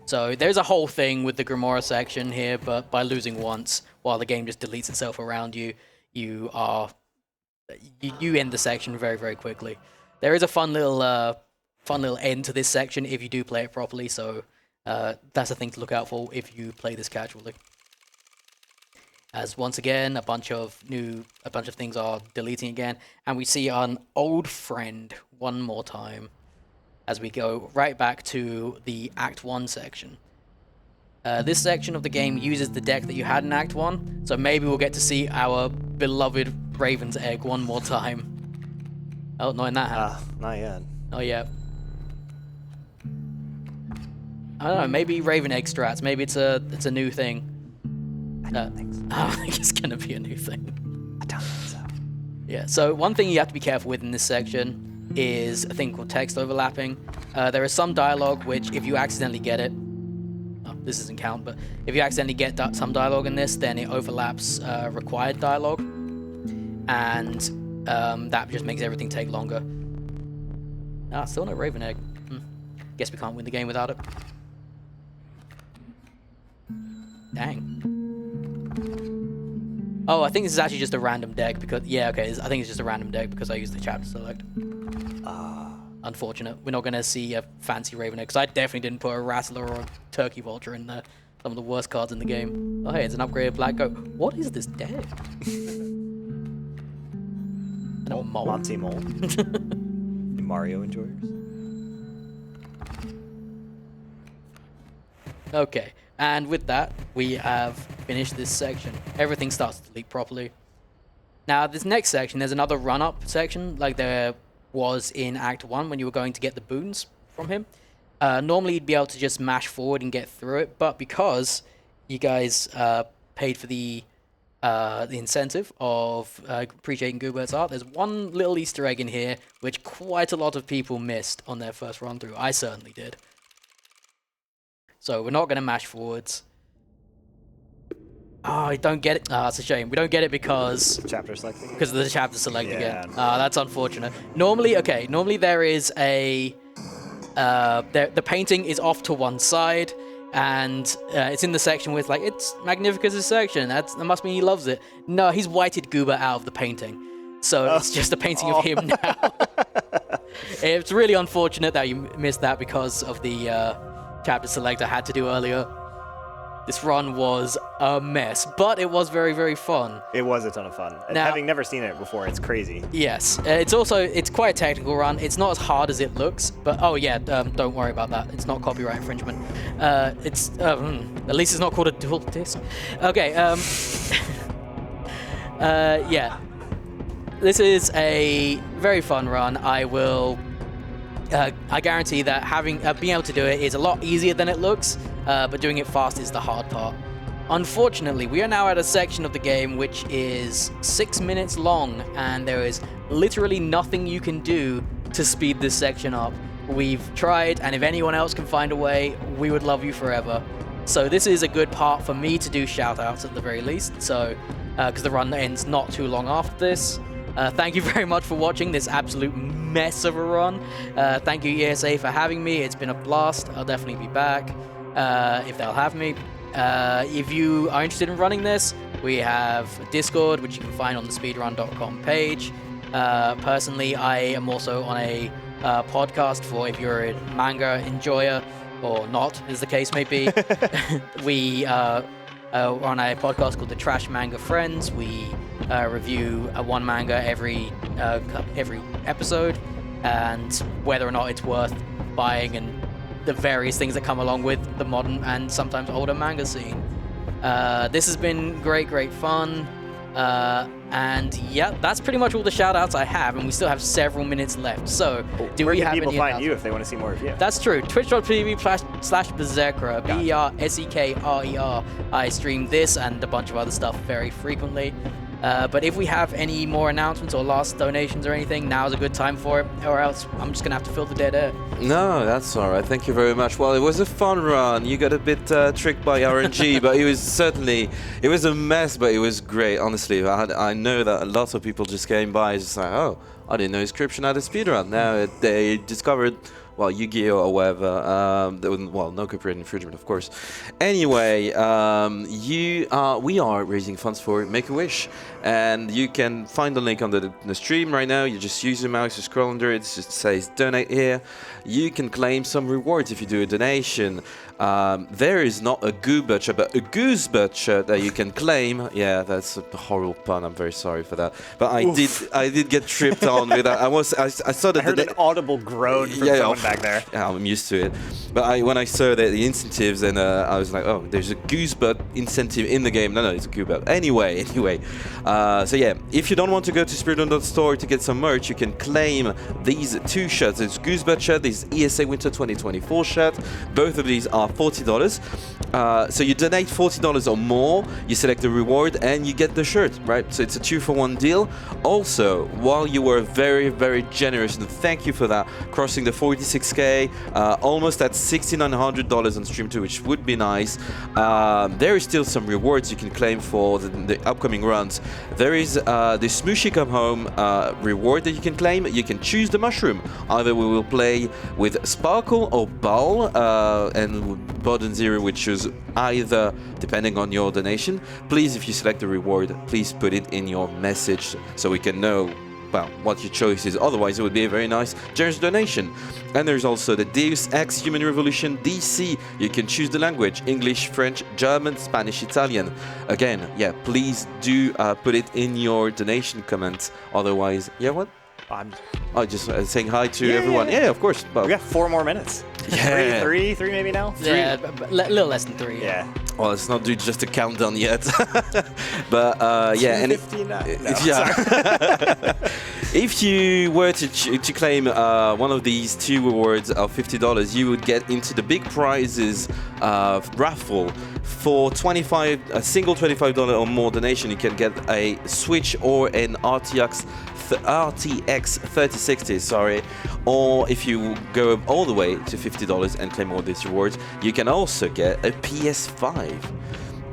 So there's a whole thing with the Grimoire section here, but by losing once, while the game just deletes itself around you, you end the section very, very quickly. There is a fun little end to this section if you do play it properly, so that's a thing to look out for if you play this casually. As once again, a bunch of things are deleting again, and we see an old friend one more time as we go right back to the Act 1 section. This section of the game uses the deck that you had in Act 1, so maybe we'll get to see our beloved Raven's Egg one more time. Oh, not in that hand. Not yet. Not yet. I don't know, maybe Raven Egg strats, maybe it's a new thing. I don't think so. I don't think it's gonna be a new thing. I don't think so. Yeah, so one thing you have to be careful with in this section is a thing called text overlapping. There is some dialogue which, if you accidentally get it, this doesn't count, but if you accidentally get some dialogue in this, then it overlaps required dialogue, and that just makes everything take longer. Still no Raven Egg. Guess we can't win the game without it. Dang. Oh, I think this is actually just a random deck because, yeah, okay, I think it's just a random deck because I used the chapter select. Unfortunate. We're not going to see a fancy Raven Egg because I definitely didn't put a Rattler or a Turkey Vulture in there. Some of the worst cards in the game. Oh, hey, it's an upgraded Black Goat. What is this deck? And a mole. Monty Mole. The Mario enjoyers. Okay, and with that, we have finished this section. Everything starts to delete properly. Now, this next section, there's another run-up section, like there was in Act 1 when you were going to get the boons from him. Normally, you'd be able to just mash forward and get through it, but because you guys paid for the incentive of appreciating Goobert's art, there's one little Easter egg in here which quite a lot of people missed on their first run-through. I certainly did. So we're not going to mash forwards. Oh, I don't get it. Ah, it's a shame. We don't get it because Chapter selecting. of the chapter select Yeah. again. That's unfortunate. Normally there is a the painting is off to one side, and it's in the section with like it's Magnificus' section. That must mean he loves it. No, he's whited Goober out of the painting, so it's just a painting of him now. It's really unfortunate that you missed that because of the chapter select I had to do earlier. This run was a mess, but it was very, very fun. It was a ton of fun. And Now- having never seen it before, it's crazy. Yes, it's quite a technical run. It's not as hard as it looks, but don't worry about that. It's not copyright infringement. At least it's not called a dual disc. Okay. Yeah. This is a very fun run. I guarantee that being able to do it is a lot easier than it looks, but doing it fast is the hard part. Unfortunately, we are now at a section of the game which is 6 minutes long, and there is literally nothing you can do to speed this section up. We've tried, and if anyone else can find a way, we would love you forever. So this is a good part for me to do shout-outs at the very least, so because the run ends not too long after this. Thank you very much for watching this absolute mess of a run. Thank you, ESA, for having me. It's been a blast. I'll definitely be back if they'll have me. If you are interested in running this, we have Discord, which you can find on the speedrun.com page. Personally, I am also on a podcast for if you're a manga enjoyer, or not, as the case may be. We are on a podcast called the Trash Manga Friends. We review one manga every episode, and whether or not it's worth buying, and the various things that come along with the modern and sometimes older manga scene. This has been great fun. And yeah, that's pretty much all the shout-outs I have, and we still have several minutes left. So, do Where we can have people any find announcements? you if they want to see more of you? That's true. Twitch.tv/Bersekrer, Bersekrer. I stream this and a bunch of other stuff very frequently. But if we have any more announcements or last donations or anything, now's a good time for it, or else I'm just going to have to fill the dead air. No, that's all right. Thank you very much. Well, it was a fun run. You got a bit tricked by RNG, but it was a mess, but it was great, honestly. I know that a lot of people just came by just like, oh, I didn't know Inscryption had a speedrun. Now they discovered, well, Yu-Gi-Oh! Or whatever. No copyright infringement, of course. Anyway, we are raising funds for Make-A-Wish, and you can find the link on the stream right now. You just use your mouse, you scroll under it, it just says donate here. You can claim some rewards if you do a donation. There is not a Goo Butcher, but a Goosebud shirt that you can claim. Yeah, that's a horrible pun. I'm very sorry for that. But I did get tripped on with that. I saw that. I heard an audible groan from someone back there. Yeah, I'm used to it. But when I saw the incentives, and I was like, oh, there's a Goosebud incentive in the game. No, it's a Goosebud. Anyway. So yeah, if you don't want to go to Speedrun.store to get some merch, you can claim these two shirts. There's Goosebud shirt, this ESA Winter 2024 shirt. Both of these are $40. So you donate $40 or more, you select the reward, and you get the shirt, right? So it's a 2-for-1 deal. Also, while you were very, very generous, and thank you for that, crossing the 46K, almost at $6,900 on Stream 2, which would be nice. There is still some rewards you can claim for the upcoming runs. There is the Smooshy Come Home reward that you can claim. You can choose the mushroom. Either we will play with Sparkle or Ball, and Bod and Zero, which choose either depending on your donation. Please, if you select the reward, please put it in your message so we can know, well, what your choice is. Otherwise, it would be a very nice, generous donation. And there's also the Deus Ex Human Revolution DC. You can choose the language: English, French, German, Spanish, Italian. Again, yeah, please do put it in your donation comments. Otherwise, yeah, what? I'm Oh, just saying hi to everyone. Yeah, of course. But we got 4 more minutes. Yeah. Three maybe now? Yeah, a little less than 3. Yeah. Well, let's not do just a countdown yet. But yeah, and 259. No, yeah. If you were to claim one of these 2 rewards of $50, you would get into the big prizes raffle. For a single $25 or more donation, you can get a Switch or an RTX 3060, sorry. Or if you go all the way to $50 and claim all these rewards, you can also get a PS5.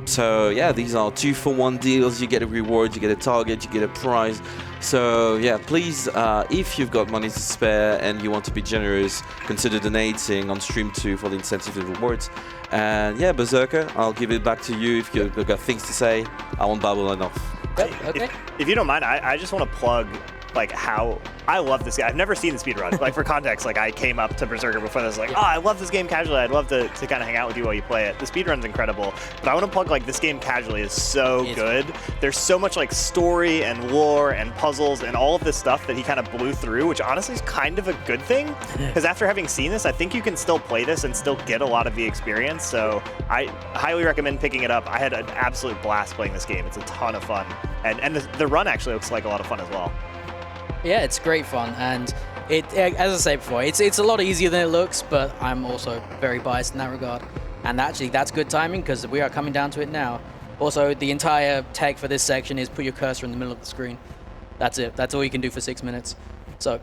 So yeah, these are 2-for-1 deals. You get a reward, you get a target, you get a prize. So yeah, please, if you've got money to spare and you want to be generous, consider donating on stream too for the incentive and rewards. And yeah, Berserker, I'll give it back to you if you've got things to say. I won't babble enough. Yep, okay. If you don't mind, I just want to plug like how I love this game. I've never seen the speedrun. Like for context, like I came up to Berserker before this, like, oh, I love this game casually. I'd love to kind of hang out with you while you play it. The speedrun's incredible, but I want to plug like this game casually is so good. There's so much like story and lore and puzzles and all of this stuff that he kind of blew through, which honestly is kind of a good thing. Because after having seen this, I think you can still play this and still get a lot of the experience. So I highly recommend picking it up. I had an absolute blast playing this game. It's a ton of fun, and the run actually looks like a lot of fun as well. Yeah, it's great fun, and as I said before, it's a lot easier than it looks, but I'm also very biased in that regard. And actually, that's good timing, because we are coming down to it now. Also, the entire tech for this section is put your cursor in the middle of the screen. That's it. That's all you can do for 6 minutes. So,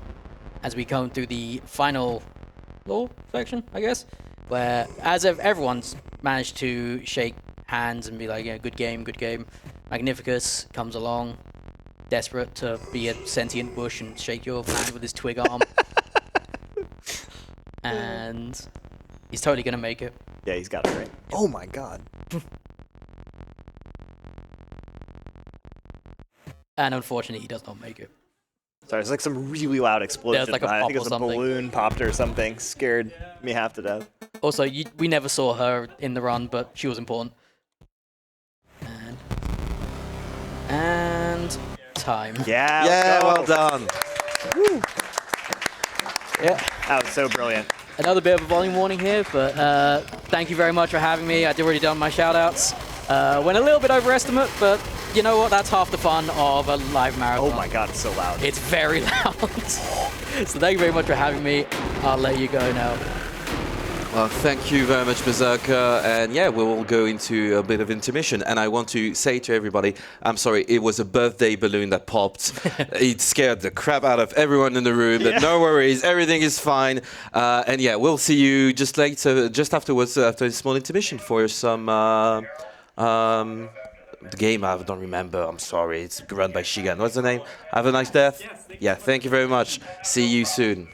as we come through the final lore section, I guess, where as if everyone's managed to shake hands and be like, yeah, good game, Magnificus comes along, desperate to be a sentient bush and shake your hand with his twig arm. And he's totally gonna make it. Yeah, he's got it right. Oh my god. And unfortunately, he does not make it. Sorry, it's like some really loud explosion. like a I pop think it or was a something. balloon popped or something. Scared me half to death. Also, we never saw her in the run, but she was important. And time. Yeah, Yeah, let's go. well done. Woo. Yeah. That was so brilliant. Another bit of a volume warning here, but thank you very much for having me. I'd already done my shout-outs. Went a little bit overestimate, but you know what? That's half the fun of a live marathon. Oh my god, it's so loud. It's very loud. So thank you very much for having me. I'll let you go now. Well, thank you very much, Berserker. And yeah, we will go into a bit of intermission. And I want to say to everybody, I'm sorry, it was a birthday balloon that popped. It scared the crap out of everyone in the room, but no worries, everything is fine. And yeah, we'll see you just later, just afterwards, after a small intermission for some... the game I don't remember, I'm sorry, it's run by Shigan. What's the name? Have a nice death. Yeah, thank you very much. See you soon.